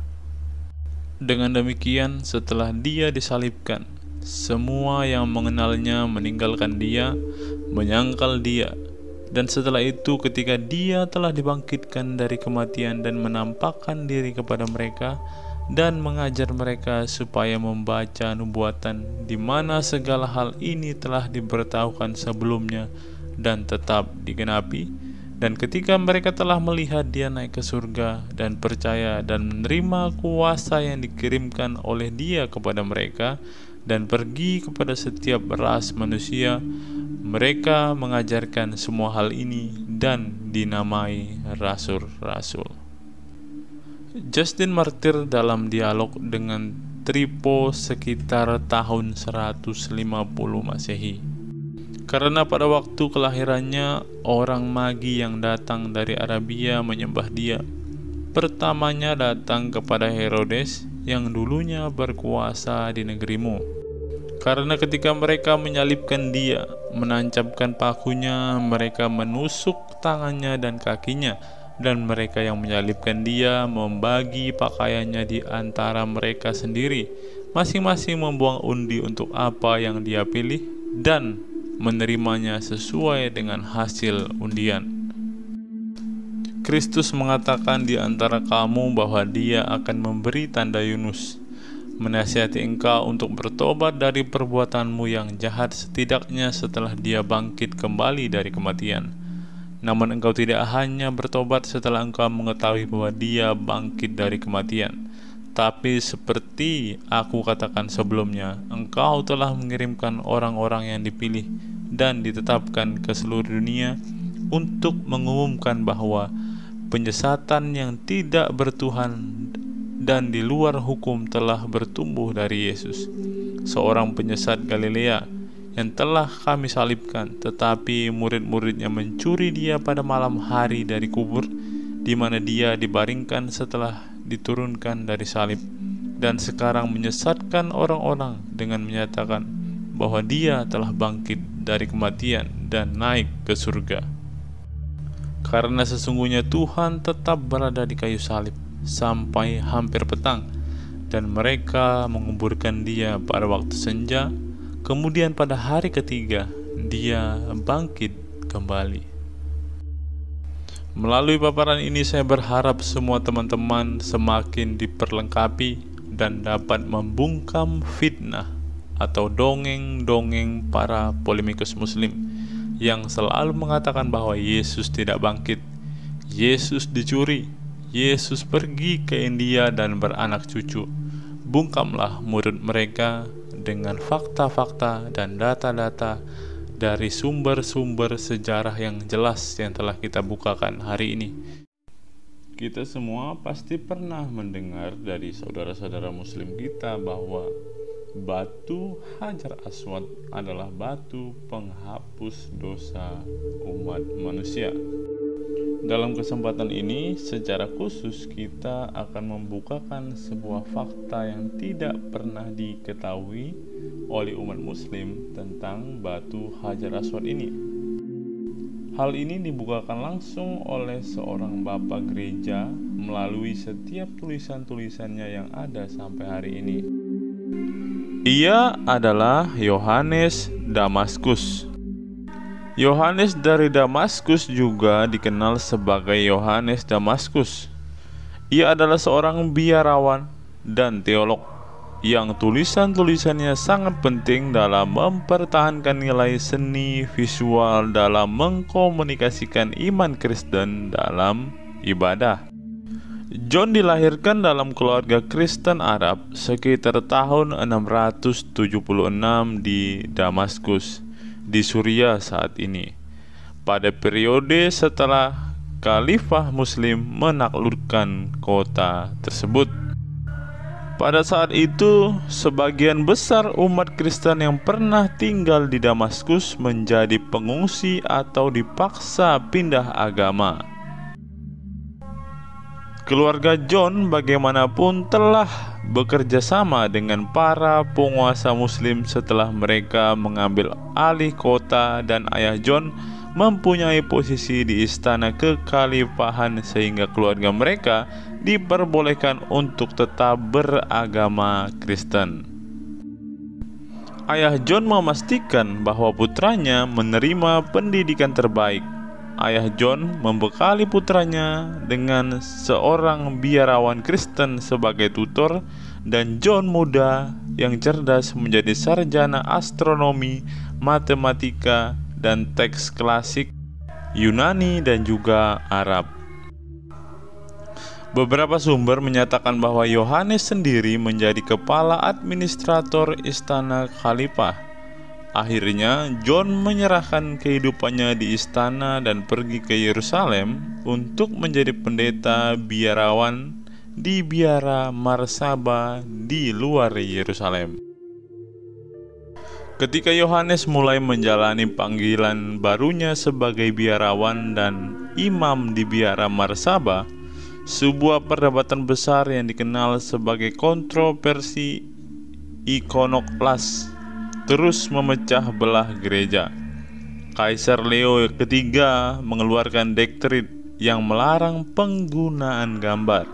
Dengan demikian, setelah Dia disalibkan, semua yang mengenalnya meninggalkan Dia, menyangkal Dia. Dan setelah itu, ketika Dia telah dibangkitkan dari kematian dan menampakkan diri kepada mereka dan mengajar mereka supaya membaca nubuatan di mana segala hal ini telah diberitahukan sebelumnya dan tetap digenapi. Dan ketika mereka telah melihat Dia naik ke surga dan percaya dan menerima kuasa yang dikirimkan oleh Dia kepada mereka dan pergi kepada setiap ras manusia, mereka mengajarkan semua hal ini dan dinamai rasul-rasul. Justin martir dalam dialog dengan Trypho sekitar tahun 150 Masehi. Karena pada waktu kelahirannya, orang Magi yang datang dari Arabia menyembah Dia. Pertamanya datang kepada Herodes yang dulunya berkuasa di negerimu. Karena ketika mereka menyalibkan Dia, menancapkan pakunya, mereka menusuk tangannya dan kakinya, dan mereka yang menyalibkan Dia membagi pakaiannya di antara mereka sendiri, masing-masing membuang undi untuk apa yang dia pilih dan menerimanya sesuai dengan hasil undian. Kristus mengatakan di antara kamu bahwa Dia akan memberi tanda Yunus, menasihati engkau untuk bertobat dari perbuatanmu yang jahat setidaknya setelah Dia bangkit kembali dari kematian. Namun engkau tidak hanya bertobat setelah engkau mengetahui bahwa Dia bangkit dari kematian, tapi seperti aku katakan sebelumnya, engkau telah mengirimkan orang-orang yang dipilih dan ditetapkan ke seluruh dunia untuk mengumumkan bahwa penyesatan yang tidak bertuhan dan di luar hukum telah bertumbuh dari Yesus, seorang penyesat Galilea yang telah kami salibkan, tetapi murid-muridnya mencuri Dia pada malam hari dari kubur, di mana Dia dibaringkan setelah diturunkan dari salib, dan sekarang menyesatkan orang-orang dengan menyatakan bahwa Dia telah bangkit dari kematian dan naik ke surga. Karena sesungguhnya Tuhan tetap berada di kayu salib sampai hampir petang, dan mereka menguburkan Dia pada waktu senja. Kemudian pada hari ketiga, Dia bangkit kembali. Melalui paparan ini saya berharap semua teman-teman semakin diperlengkapi dan dapat membungkam fitnah atau dongeng-dongeng para polemikus muslim yang selalu mengatakan bahwa Yesus tidak bangkit, Yesus dicuri, Yesus pergi ke India dan beranak cucu. Bungkamlah murid mereka dengan fakta-fakta dan data-data dari sumber-sumber sejarah yang jelas yang telah kita bukakan hari ini. Kita semua pasti pernah mendengar dari saudara-saudara muslim kita bahwa batu Hajar Aswad adalah batu penghapus dosa umat manusia. Dalam kesempatan ini, secara khusus kita akan membukakan sebuah fakta yang tidak pernah diketahui oleh umat muslim tentang batu Hajar Aswad ini. Hal ini dibukakan langsung oleh seorang bapak gereja melalui setiap tulisan-tulisannya yang ada sampai hari ini. Ia adalah Yohanes Damaskus. Yohanes dari Damaskus juga dikenal sebagai Yohanes Damaskus. Ia adalah seorang biarawan dan teolog yang tulisan-tulisannya sangat penting dalam mempertahankan nilai seni visual dalam mengkomunikasikan iman Kristen dalam ibadah. John dilahirkan dalam keluarga Kristen Arab sekitar tahun 676 di Damaskus, di Suriah saat ini, pada periode setelah Khalifah Muslim menaklukkan kota tersebut. Pada saat itu, sebagian besar umat Kristen yang pernah tinggal di Damaskus menjadi pengungsi atau dipaksa pindah agama. Keluarga John bagaimanapun telah bekerja sama dengan para penguasa Muslim setelah mereka mengambil alih kota, dan ayah John mempunyai posisi di istana kekhalifahan sehingga keluarga mereka diperbolehkan untuk tetap beragama Kristen. Ayah John memastikan bahwa putranya menerima pendidikan terbaik. Ayah John membekali putranya dengan seorang biarawan Kristen sebagai tutor, dan John muda yang cerdas menjadi sarjana astronomi, matematika, dan teks klasik Yunani dan juga Arab. Beberapa sumber menyatakan bahwa Yohanes sendiri menjadi kepala administrator istana khalifah. Akhirnya, John menyerahkan kehidupannya di istana dan pergi ke Yerusalem untuk menjadi pendeta biarawan di biara Marsaba di luar Yerusalem. Ketika Yohanes mulai menjalani panggilan barunya sebagai biarawan dan imam di biara Marsaba, sebuah perdebatan besar yang dikenal sebagai kontroversi ikonoklas terus memecah belah gereja. Kaisar Leo III mengeluarkan dekret yang melarang penggunaan gambar.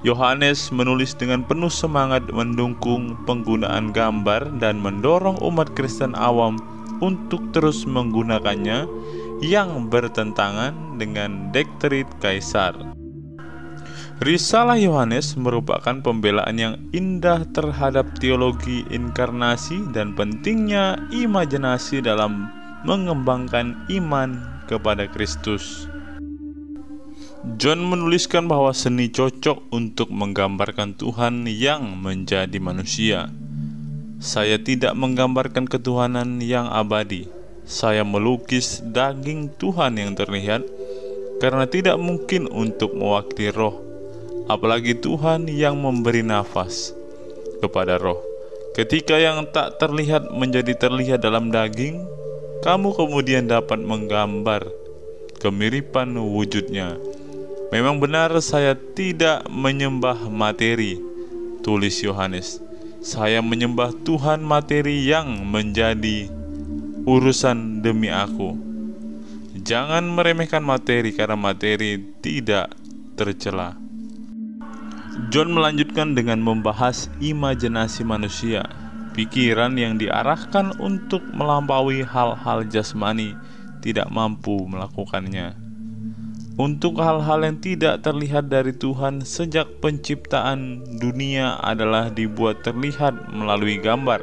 Yohanes menulis dengan penuh semangat mendukung penggunaan gambar dan mendorong umat Kristen awam untuk terus menggunakannya yang bertentangan dengan dekret kaisar. Risalah Yohanes merupakan pembelaan yang indah terhadap teologi inkarnasi dan pentingnya imajinasi dalam mengembangkan iman kepada Kristus. John menuliskan bahwa seni cocok untuk menggambarkan Tuhan yang menjadi manusia. Saya tidak menggambarkan ketuhanan yang abadi. Saya melukis daging Tuhan yang terlihat, karena tidak mungkin untuk mewakili roh, apalagi Tuhan yang memberi nafas kepada roh. Ketika yang tak terlihat menjadi terlihat dalam daging, kamu kemudian dapat menggambar kemiripan wujudnya. Memang benar saya tidak menyembah materi, tulis Yohanes. Saya menyembah Tuhan materi yang menjadi urusan demi aku. Jangan meremehkan materi, karena materi tidak tercela. John melanjutkan dengan membahas imajinasi manusia, pikiran yang diarahkan untuk melampaui hal-hal jasmani tidak mampu melakukannya. Untuk hal-hal yang tidak terlihat dari Tuhan sejak penciptaan dunia adalah dibuat terlihat melalui gambar.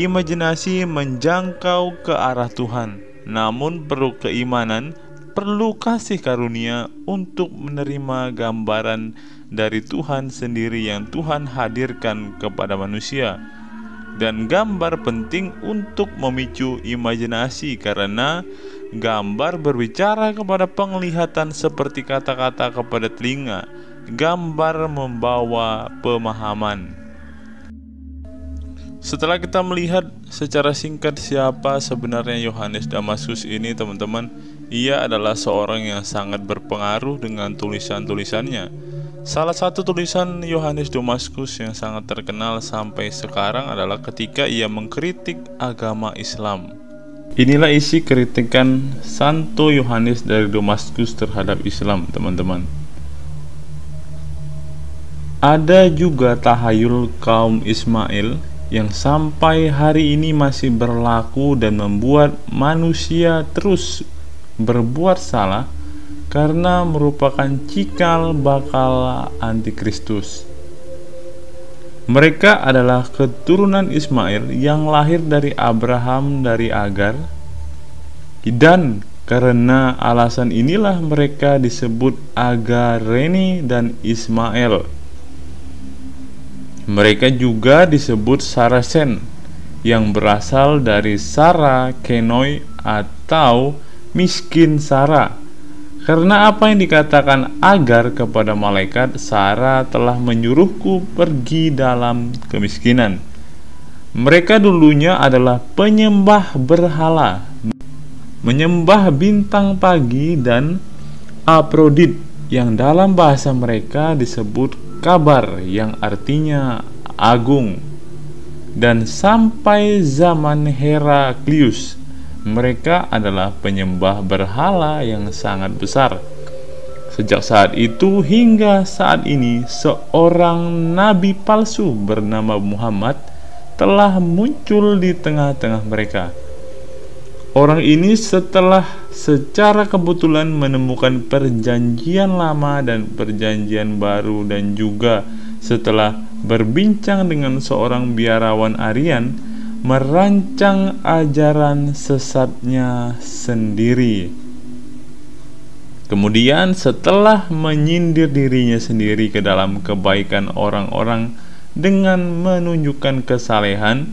Imajinasi menjangkau ke arah Tuhan, namun perlu keimanan, perlu kasih karunia untuk menerima gambaran dari Tuhan sendiri yang Tuhan hadirkan kepada manusia. Dan gambar penting untuk memicu imajinasi karena gambar berbicara kepada penglihatan seperti kata-kata kepada telinga. Gambar membawa pemahaman. Setelah kita melihat secara singkat siapa sebenarnya Yohanes Damaskus ini, teman-teman, ia adalah seorang yang sangat berpengaruh dengan tulisan-tulisannya. Salah satu tulisan Yohanes Damaskus yang sangat terkenal sampai sekarang adalah ketika ia mengkritik agama Islam. Inilah isi kritikan Santo Yohanes dari Damaskus terhadap Islam, teman-teman. Ada juga tahayul kaum Ismail yang sampai hari ini masih berlaku dan membuat manusia terus berbuat salah karena merupakan cikal bakal antikristus. Mereka adalah keturunan Ismail yang lahir dari Abraham dari Agar, dan karena alasan inilah mereka disebut Agareni dan Ismail. Mereka juga disebut Saracen yang berasal dari Sara Kenoi atau miskin Sara. Karena apa yang dikatakan Agar kepada malaikat, Sara telah menyuruhku pergi dalam kemiskinan. Mereka dulunya adalah penyembah berhala, menyembah bintang pagi dan Aprodit yang dalam bahasa mereka disebut kabar yang artinya agung. Dan sampai zaman Heraklius, mereka adalah penyembah berhala yang sangat besar. Sejak saat itu hingga saat ini, seorang nabi palsu bernama Muhammad telah muncul di tengah-tengah mereka. Orang ini setelah secara kebetulan menemukan perjanjian lama dan perjanjian baru, dan juga setelah berbincang dengan seorang biarawan Aryan, merancang ajaran sesatnya sendiri. Kemudian setelah menyindir dirinya sendiri ke dalam kebaikan orang-orang dengan menunjukkan kesalehan,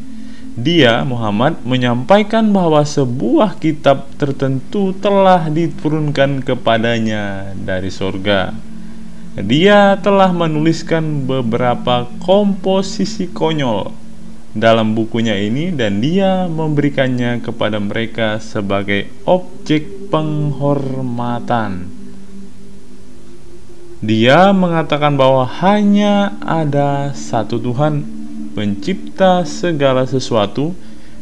dia, Muhammad, menyampaikan bahwa sebuah kitab tertentu telah diturunkan kepadanya dari surga. Dia telah menuliskan beberapa komposisi konyol dalam bukunya ini, dan dia memberikannya kepada mereka sebagai objek penghormatan. Dia mengatakan bahwa hanya ada satu Tuhan, pencipta segala sesuatu,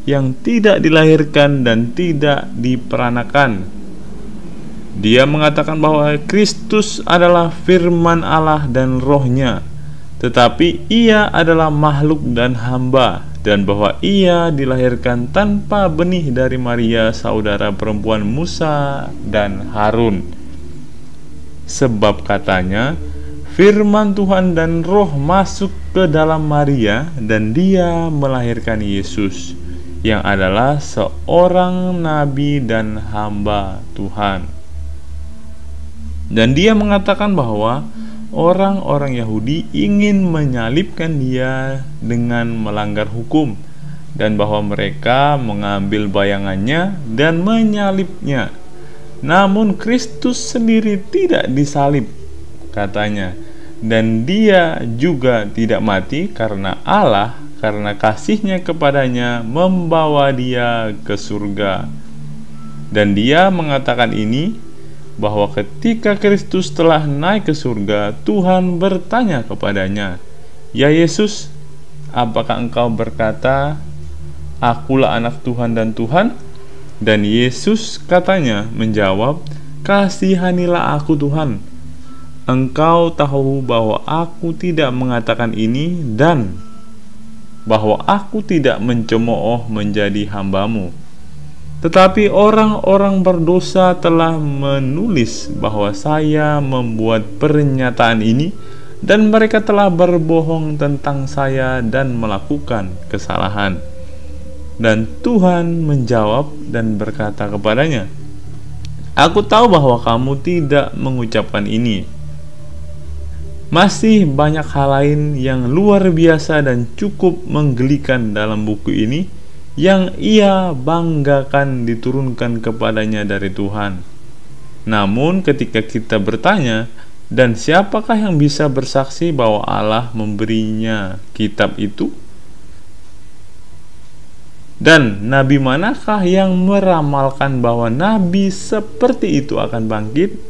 yang tidak dilahirkan dan tidak diperanakan. Dia mengatakan bahwa Kristus adalah firman Allah dan rohnya, tetapi ia adalah makhluk dan hamba, dan bahwa ia dilahirkan tanpa benih dari Maria, saudara perempuan Musa dan Harun. Sebab katanya, firman Tuhan dan roh masuk ke dalam Maria, dan dia melahirkan Yesus, yang adalah seorang nabi dan hamba Tuhan. Dan dia mengatakan bahwa orang-orang Yahudi ingin menyalibkan dia dengan melanggar hukum, dan bahwa mereka mengambil bayangannya dan menyalibnya. Namun Kristus sendiri tidak disalib, katanya, dan dia juga tidak mati karena Allah, karena kasihnya kepadanya, membawa dia ke surga. Dan dia mengatakan ini, bahwa ketika Kristus telah naik ke surga, Tuhan bertanya kepadanya, "Ya Yesus, apakah engkau berkata, Akulah anak Tuhan dan Tuhan?" Dan Yesus katanya menjawab, "Kasihanilah aku Tuhan. Engkau tahu bahwa aku tidak mengatakan ini, dan bahwa aku tidak mencemooh menjadi hambamu. Tetapi orang-orang berdosa telah menulis bahwa saya membuat pernyataan ini, dan mereka telah berbohong tentang saya dan melakukan kesalahan." Dan Tuhan menjawab dan berkata kepadanya, "Aku tahu bahwa kamu tidak mengucapkan ini Masih banyak hal lain yang luar biasa dan cukup menggelikan dalam buku ini yang ia banggakan diturunkan kepadanya dari Tuhan. Namun ketika kita bertanya, dan siapakah yang bisa bersaksi bahwa Allah memberinya kitab itu? Dan nabi manakah yang meramalkan bahwa nabi seperti itu akan bangkit?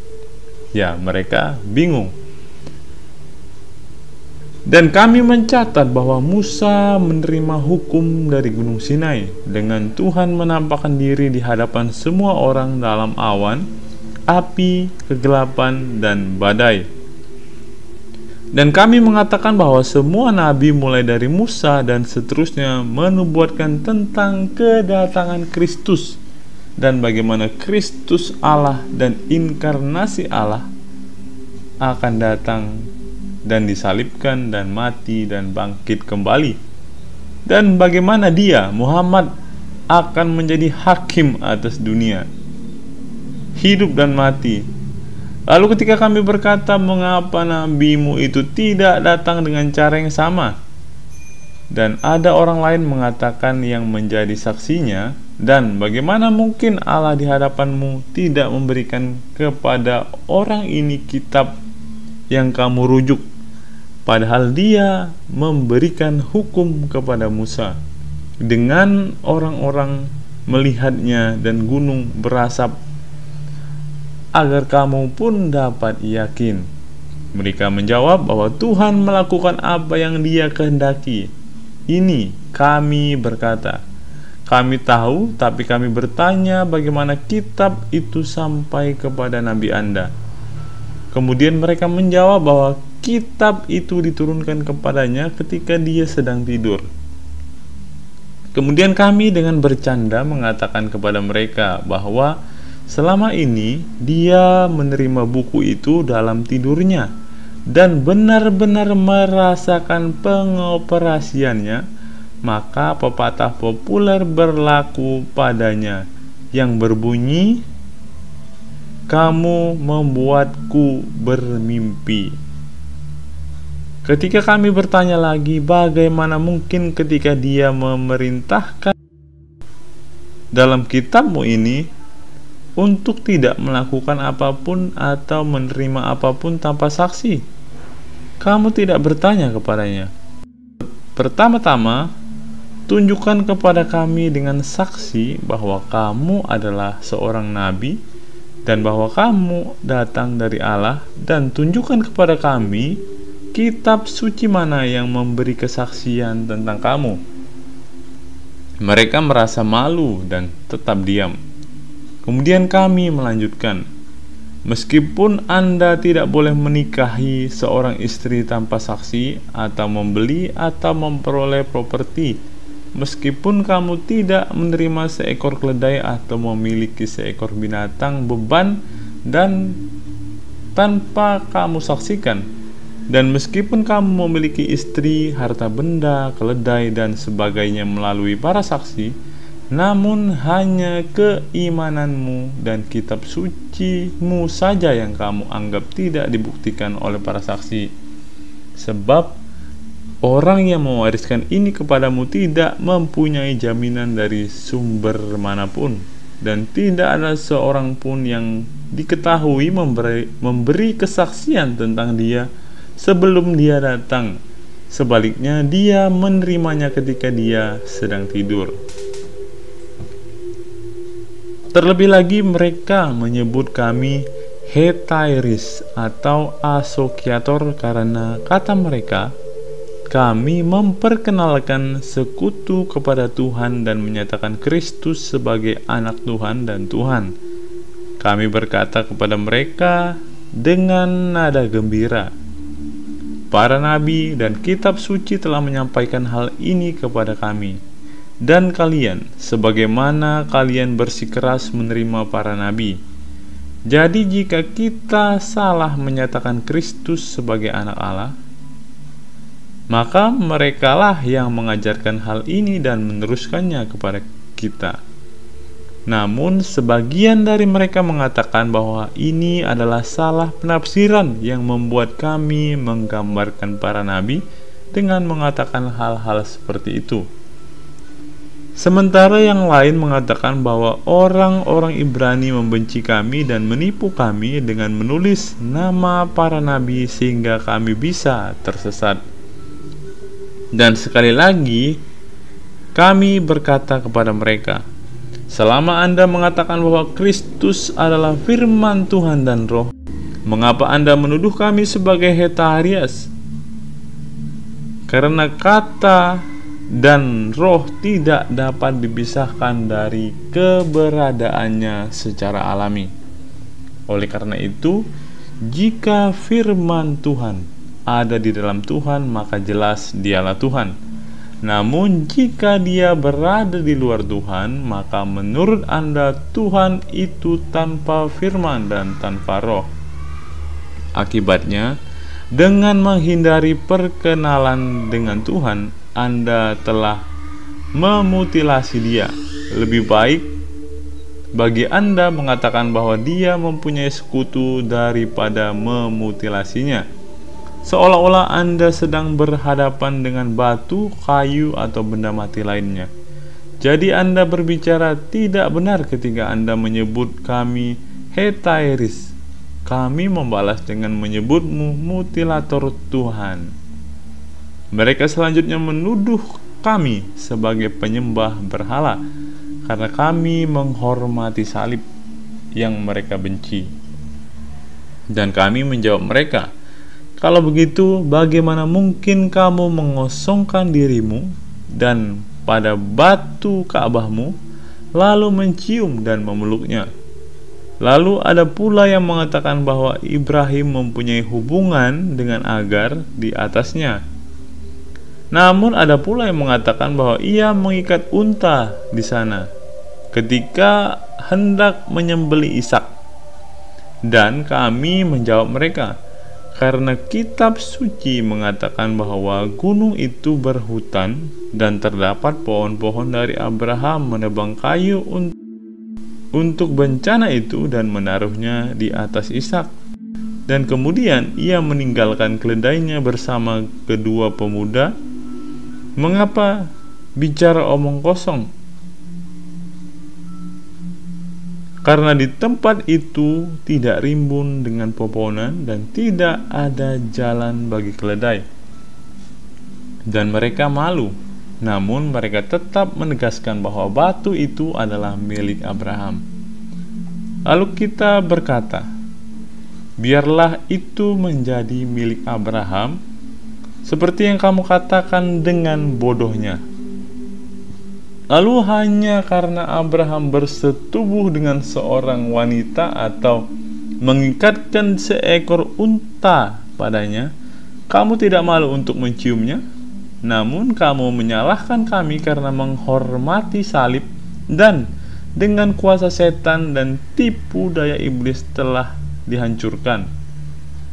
Ya, mereka bingung. Dan kami mencatat bahwa Musa menerima hukum dari Gunung Sinai dengan Tuhan menampakkan diri di hadapan semua orang dalam awan, api, kegelapan, dan badai. Dan kami mengatakan bahwa semua nabi mulai dari Musa dan seterusnya menubuatkan tentang kedatangan Kristus dan bagaimana Kristus Allah dan inkarnasi Allah akan datang dan disalibkan dan mati dan bangkit kembali, dan bagaimana dia, Muhammad, akan menjadi hakim atas dunia, hidup dan mati. Lalu ketika kami berkata, mengapa nabimu itu tidak datang dengan cara yang sama? Dan ada orang lain mengatakan yang menjadi saksinya, dan bagaimana mungkin Allah di hadapanmu tidak memberikan kepada orang ini kitab yang kamu rujuk, padahal dia memberikan hukum kepada Musa dengan orang-orang melihatnya dan gunung berasap, agar kamu pun dapat yakin. Mereka menjawab bahwa Tuhan melakukan apa yang dia kehendaki. Ini kami berkata, kami tahu, tapi kami bertanya bagaimana kitab itu sampai kepada nabi Anda. Kemudian mereka menjawab bahwa kitab itu diturunkan kepadanya ketika dia sedang tidur. Kemudian kami dengan bercanda mengatakan kepada mereka bahwa selama ini dia menerima buku itu dalam tidurnya dan benar-benar merasakan pengoperasiannya. Maka pepatah populer berlaku padanya yang berbunyi, kamu membuatku bermimpi. Ketika kami bertanya lagi, bagaimana mungkin ketika dia memerintahkan dalam kitabmu ini untuk tidak melakukan apapun atau menerima apapun tanpa saksi? Kamu tidak bertanya kepadanya. Pertama-tama, tunjukkan kepada kami dengan saksi bahwa kamu adalah seorang nabi dan bahwa kamu datang dari Allah, dan tunjukkan kepada kami kitab suci mana yang memberi kesaksian tentang kamu. Mereka merasa malu dan tetap diam. Kemudian kami melanjutkan, meskipun Anda tidak boleh menikahi seorang istri tanpa saksi, atau membeli atau memperoleh properti, meskipun kamu tidak menerima seekor keledai atau memiliki seekor binatang beban dan tanpa kamu saksikan, dan meskipun kamu memiliki istri, harta benda, keledai dan sebagainya melalui para saksi, namun hanya keimananmu dan kitab sucimu saja yang kamu anggap tidak dibuktikan oleh para saksi. Sebab orang yang mewariskan ini kepadamu tidak mempunyai jaminan dari sumber manapun, dan tidak ada seorang pun yang diketahui memberi kesaksian tentang dia sebelum dia datang. Sebaliknya, dia menerimanya ketika dia sedang tidur. Terlebih lagi, mereka menyebut kami hetairis atau asosiator karena kata mereka, kami memperkenalkan sekutu kepada Tuhan dan menyatakan Kristus sebagai anak Tuhan dan Tuhan. Kami berkata kepada mereka dengan nada gembira, para nabi dan kitab suci telah menyampaikan hal ini kepada kami, dan kalian, sebagaimana kalian bersikeras menerima para nabi. Jadi jika kita salah menyatakan Kristus sebagai anak Allah, maka merekalah yang mengajarkan hal ini dan meneruskannya kepada kita. Namun sebagian dari mereka mengatakan bahwa ini adalah salah penafsiran yang membuat kami menggambarkan para nabi dengan mengatakan hal-hal seperti itu. Sementara yang lain mengatakan bahwa orang-orang Ibrani membenci kami dan menipu kami dengan menulis nama para nabi sehingga kami bisa tersesat. Dan sekali lagi kami berkata kepada mereka, selama Anda mengatakan bahwa Kristus adalah firman Tuhan dan roh, mengapa Anda menuduh kami sebagai hetarias? Karena kata dan roh tidak dapat dipisahkan dari keberadaannya secara alami. Oleh karena itu, jika firman Tuhan ada di dalam Tuhan, maka jelas dialah Tuhan. Namun jika dia berada di luar Tuhan, maka menurut Anda Tuhan itu tanpa firman dan tanpa roh. Akibatnya, dengan menghindari perkenalan dengan Tuhan, Anda telah memutilasi dia. Lebih baik bagi Anda mengatakan bahwa dia mempunyai sekutu daripada memutilasinya, seolah-olah Anda sedang berhadapan dengan batu, kayu, atau benda mati lainnya. Jadi Anda berbicara tidak benar ketika Anda menyebut kami hetairis. Kami membalas dengan menyebutmu mutilator Tuhan. Mereka selanjutnya menuduh kami sebagai penyembah berhala karena kami menghormati salib yang mereka benci. Dan kami menjawab mereka, kalau begitu bagaimana mungkin kamu mengosongkan dirimu dan pada batu Ka'bahmu lalu mencium dan memeluknya? Lalu ada pula yang mengatakan bahwa Ibrahim mempunyai hubungan dengan Agar di atasnya. Namun ada pula yang mengatakan bahwa ia mengikat unta di sana ketika hendak menyembelih Ishak. Dan kami menjawab mereka, karena kitab suci mengatakan bahwa gunung itu berhutan dan terdapat pohon-pohon dari Abraham menebang kayu untuk bencana itu dan menaruhnya di atas Ishak. Dan kemudian ia meninggalkan keledainya bersama kedua pemuda. Mengapa bicara omong kosong? Karena di tempat itu tidak rimbun dengan pepohonan dan tidak ada jalan bagi keledai. Dan mereka malu. Namun mereka tetap menegaskan bahwa batu itu adalah milik Abraham. Lalu kita berkata, biarlah itu menjadi milik Abraham, seperti yang kamu katakan dengan bodohnya. Lalu hanya karena Abraham bersetubuh dengan seorang wanita atau mengikatkan seekor unta padanya, kamu tidak malu untuk menciumnya? Namun kamu menyalahkan kami karena menghormati salib dan dengan kuasa setan dan tipu daya iblis telah dihancurkan.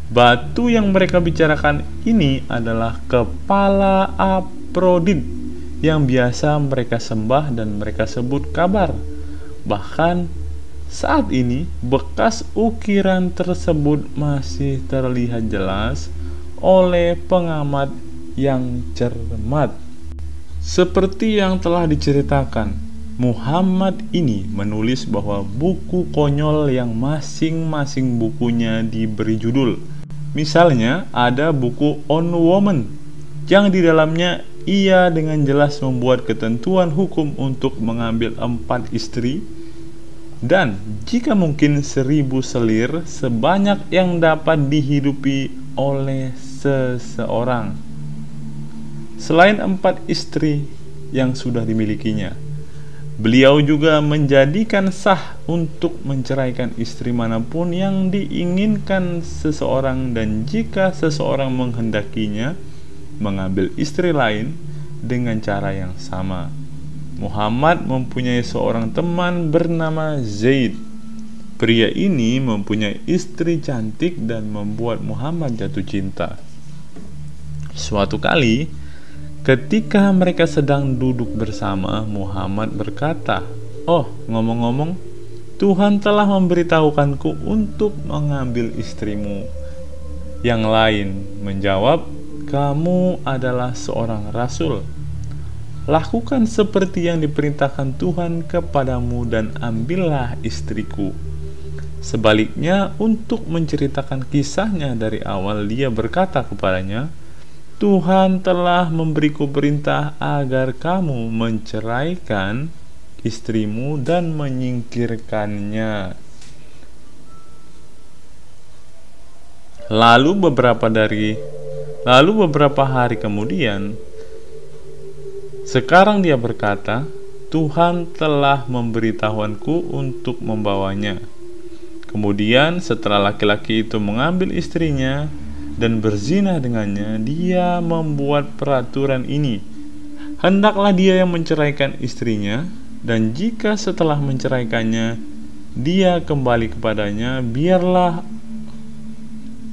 Batu yang mereka bicarakan ini adalah kepala Afrodit yang biasa mereka sembah dan mereka sebut kabar. Bahkan saat ini bekas ukiran tersebut masih terlihat jelas oleh pengamat yang cermat. Seperti yang telah diceritakan, Muhammad ini menulis bahwa buku konyol yang masing-masing bukunya diberi judul. Misalnya ada buku On Woman yang di dalamnya ia dengan jelas membuat ketentuan hukum untuk mengambil 4 istri dan jika mungkin 1000 selir sebanyak yang dapat dihidupi oleh seseorang selain 4 istri yang sudah dimilikinya. Beliau juga menjadikan sah untuk menceraikan istri manapun yang diinginkan seseorang dan jika seseorang menghendakinya mengambil istri lain dengan cara yang sama. Muhammad mempunyai seorang teman bernama Zaid. Pria ini mempunyai istri cantik dan membuat Muhammad jatuh cinta. Suatu kali ketika mereka sedang duduk bersama, Muhammad berkata, "Oh, ngomong-ngomong, Tuhan telah memberitahukanku untuk mengambil istrimu." Yang lain menjawab, "Kamu adalah seorang rasul. Lakukan seperti yang diperintahkan Tuhan kepadamu dan ambillah istriku." Sebaliknya, untuk menceritakan kisahnya dari awal, dia berkata kepadanya, "Tuhan telah memberiku perintah agar kamu menceraikan istrimu dan menyingkirkannya." Lalu beberapa hari kemudian, sekarang dia berkata, "Tuhan telah memberitahuanku untuk membawanya." Kemudian setelah laki-laki itu mengambil istrinya dan berzina dengannya, dia membuat peraturan ini, "Hendaklah dia yang menceraikan istrinya, dan jika setelah menceraikannya dia kembali kepadanya, biarlah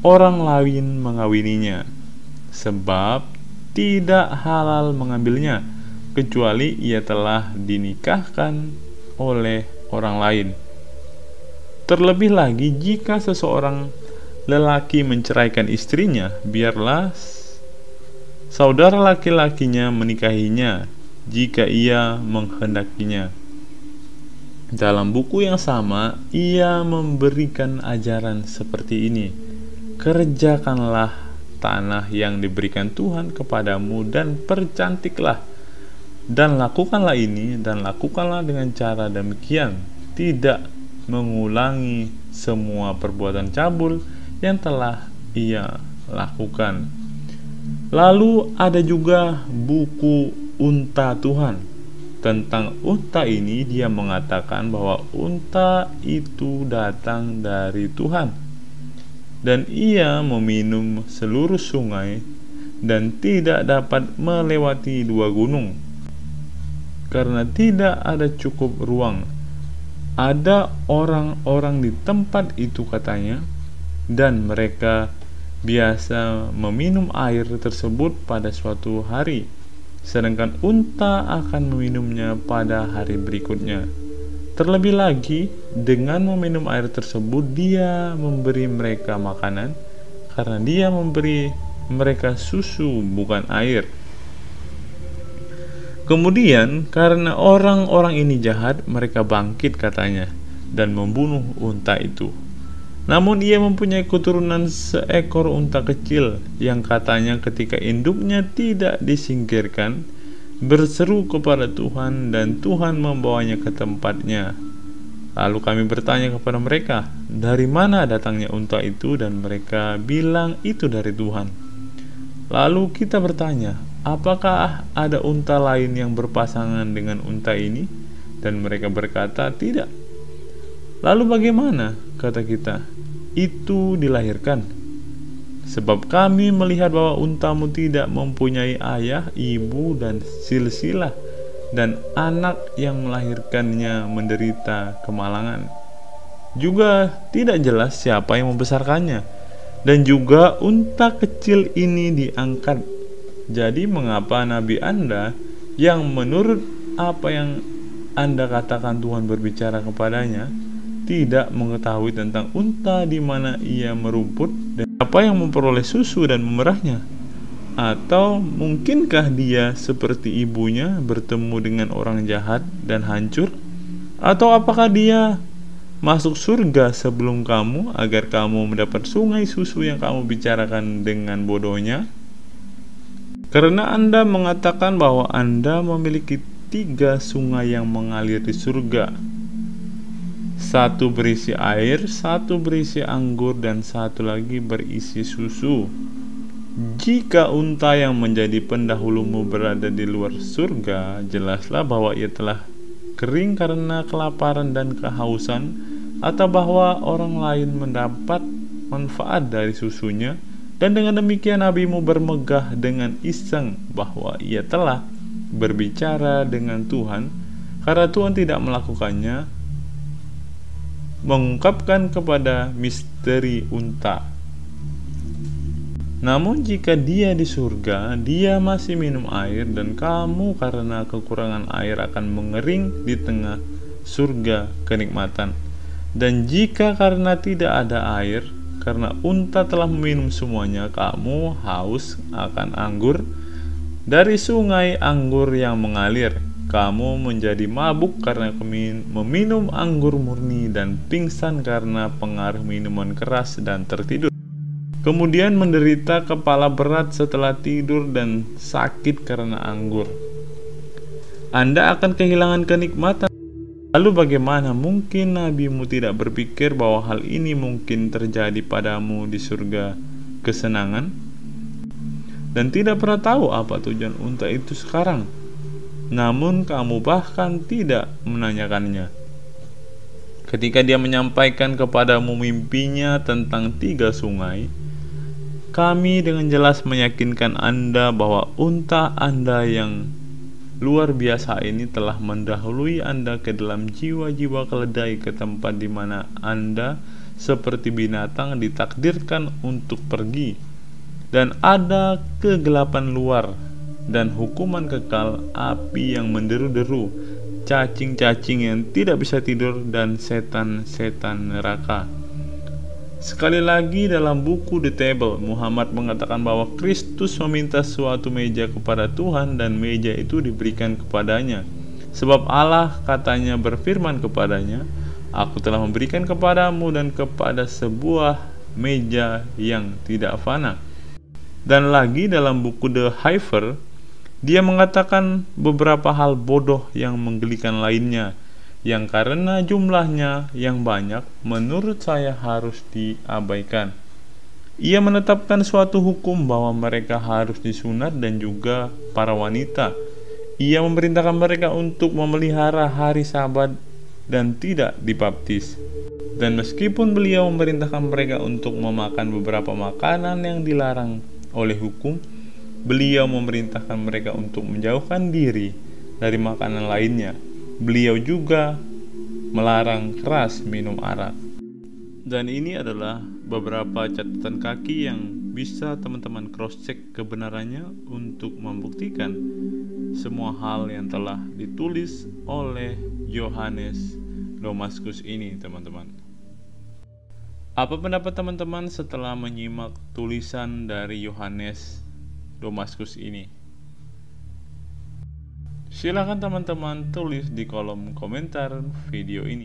orang lain mengawininya, sebab tidak halal mengambilnya, kecuali ia telah dinikahkan oleh orang lain. Terlebih lagi, jika seseorang lelaki menceraikan istrinya, biarlah saudara laki-lakinya menikahinya jika ia menghendakinya." Dalam buku yang sama, ia memberikan ajaran seperti ini, "Kerjakanlah tanah yang diberikan Tuhan kepadamu dan percantiklah, dan lakukanlah ini dan lakukanlah dengan cara demikian, tidak mengulangi semua perbuatan cabul yang telah ia lakukan." Lalu ada juga buku Unta Tuhan. Tentang unta ini, dia mengatakan bahwa unta itu datang dari Tuhan, dan ia meminum seluruh sungai dan tidak dapat melewati 2 gunung karena tidak ada cukup ruang. Ada orang-orang di tempat itu, katanya, dan mereka biasa meminum air tersebut pada suatu hari, sedangkan unta akan meminumnya pada hari berikutnya. Terlebih lagi, dengan meminum air tersebut dia memberi mereka makanan, karena dia memberi mereka susu bukan air. Kemudian karena orang-orang ini jahat, mereka bangkit, katanya, dan membunuh unta itu. Namun ia mempunyai keturunan seekor unta kecil yang katanya ketika induknya tidak disingkirkan, berseru kepada Tuhan dan Tuhan membawanya ke tempatnya. Lalu kami bertanya kepada mereka, "Dari mana datangnya unta itu?" Dan mereka bilang, "Itu dari Tuhan." Lalu kita bertanya, "Apakah ada unta lain yang berpasangan dengan unta ini?" Dan mereka berkata, "Tidak." "Lalu bagaimana," kata kita, "itu dilahirkan? Sebab kami melihat bahwa untamu tidak mempunyai ayah, ibu, dan silsilah, dan anak yang melahirkannya menderita kemalangan. Juga tidak jelas siapa yang membesarkannya, dan juga unta kecil ini diangkat. Jadi mengapa nabi Anda yang menurut apa yang Anda katakan Tuhan berbicara kepadanya tidak mengetahui tentang unta di mana ia merumput dan apa yang memperoleh susu dan memerahnya? Atau mungkinkah dia seperti ibunya bertemu dengan orang jahat dan hancur? Atau apakah dia masuk surga sebelum kamu agar kamu mendapat sungai susu yang kamu bicarakan dengan bodohnya? Karena Anda mengatakan bahwa Anda memiliki 3 sungai yang mengalir di surga, 1 berisi air, 1 berisi anggur, dan 1 lagi berisi susu. Jika unta yang menjadi pendahulumu berada di luar surga, jelaslah bahwa ia telah kering karena kelaparan dan kehausan, atau bahwa orang lain mendapat manfaat dari susunya, dan dengan demikian nabimu bermegah dengan iseng bahwa ia telah berbicara dengan Tuhan, karena Tuhan tidak melakukannya, mengungkapkan kepada misteri unta. Namun jika dia di surga, dia masih minum air, dan kamu karena kekurangan air akan mengering di tengah surga kenikmatan. Dan jika karena tidak ada air, karena unta telah meminum semuanya, kamu haus akan anggur dari sungai anggur yang mengalir. Kamu menjadi mabuk karena meminum anggur murni dan pingsan karena pengaruh minuman keras dan tertidur. Kemudian menderita kepala berat setelah tidur dan sakit karena anggur. Anda akan kehilangan kenikmatan. Lalu bagaimana mungkin nabimu tidak berpikir bahwa hal ini mungkin terjadi padamu di surga kesenangan? Dan tidak pernah tahu apa tujuan unta itu sekarang. Namun kamu bahkan tidak menanyakannya. Ketika dia menyampaikan kepadamu mimpinya tentang 3 sungai, kami dengan jelas meyakinkan Anda bahwa unta Anda yang luar biasa ini telah mendahului Anda ke dalam jiwa-jiwa keledai ke tempat di mana Anda seperti binatang ditakdirkan untuk pergi. Dan ada kegelapan luar dan hukuman kekal, api yang menderu-deru, cacing-cacing yang tidak bisa tidur, dan setan-setan neraka. Sekali lagi dalam buku The Table, Muhammad mengatakan bahwa Kristus meminta suatu meja kepada Tuhan dan meja itu diberikan kepadanya. Sebab Allah katanya berfirman kepadanya, Aku telah memberikan kepadamu dan kepada sebuah meja yang tidak fana. Dan lagi dalam buku The Heifer, dia mengatakan beberapa hal bodoh yang menggelikan lainnya, yang karena jumlahnya yang banyak, menurut saya harus diabaikan. Ia menetapkan suatu hukum bahwa mereka harus disunat dan juga para wanita. Ia memerintahkan mereka untuk memelihara hari Sabat dan tidak dibaptis. Dan meskipun beliau memerintahkan mereka untuk memakan beberapa makanan yang dilarang oleh hukum, beliau memerintahkan mereka untuk menjauhkan diri dari makanan lainnya. Beliau juga melarang keras minum arak. Dan ini adalah beberapa catatan kaki yang bisa teman-teman cross-check kebenarannya untuk membuktikan semua hal yang telah ditulis oleh Yohanes Damaskus ini, teman-teman. Apa pendapat teman-teman setelah menyimak tulisan dari Yohanes Damaskus ini? Silakan teman-teman tulis di kolom komentar video ini.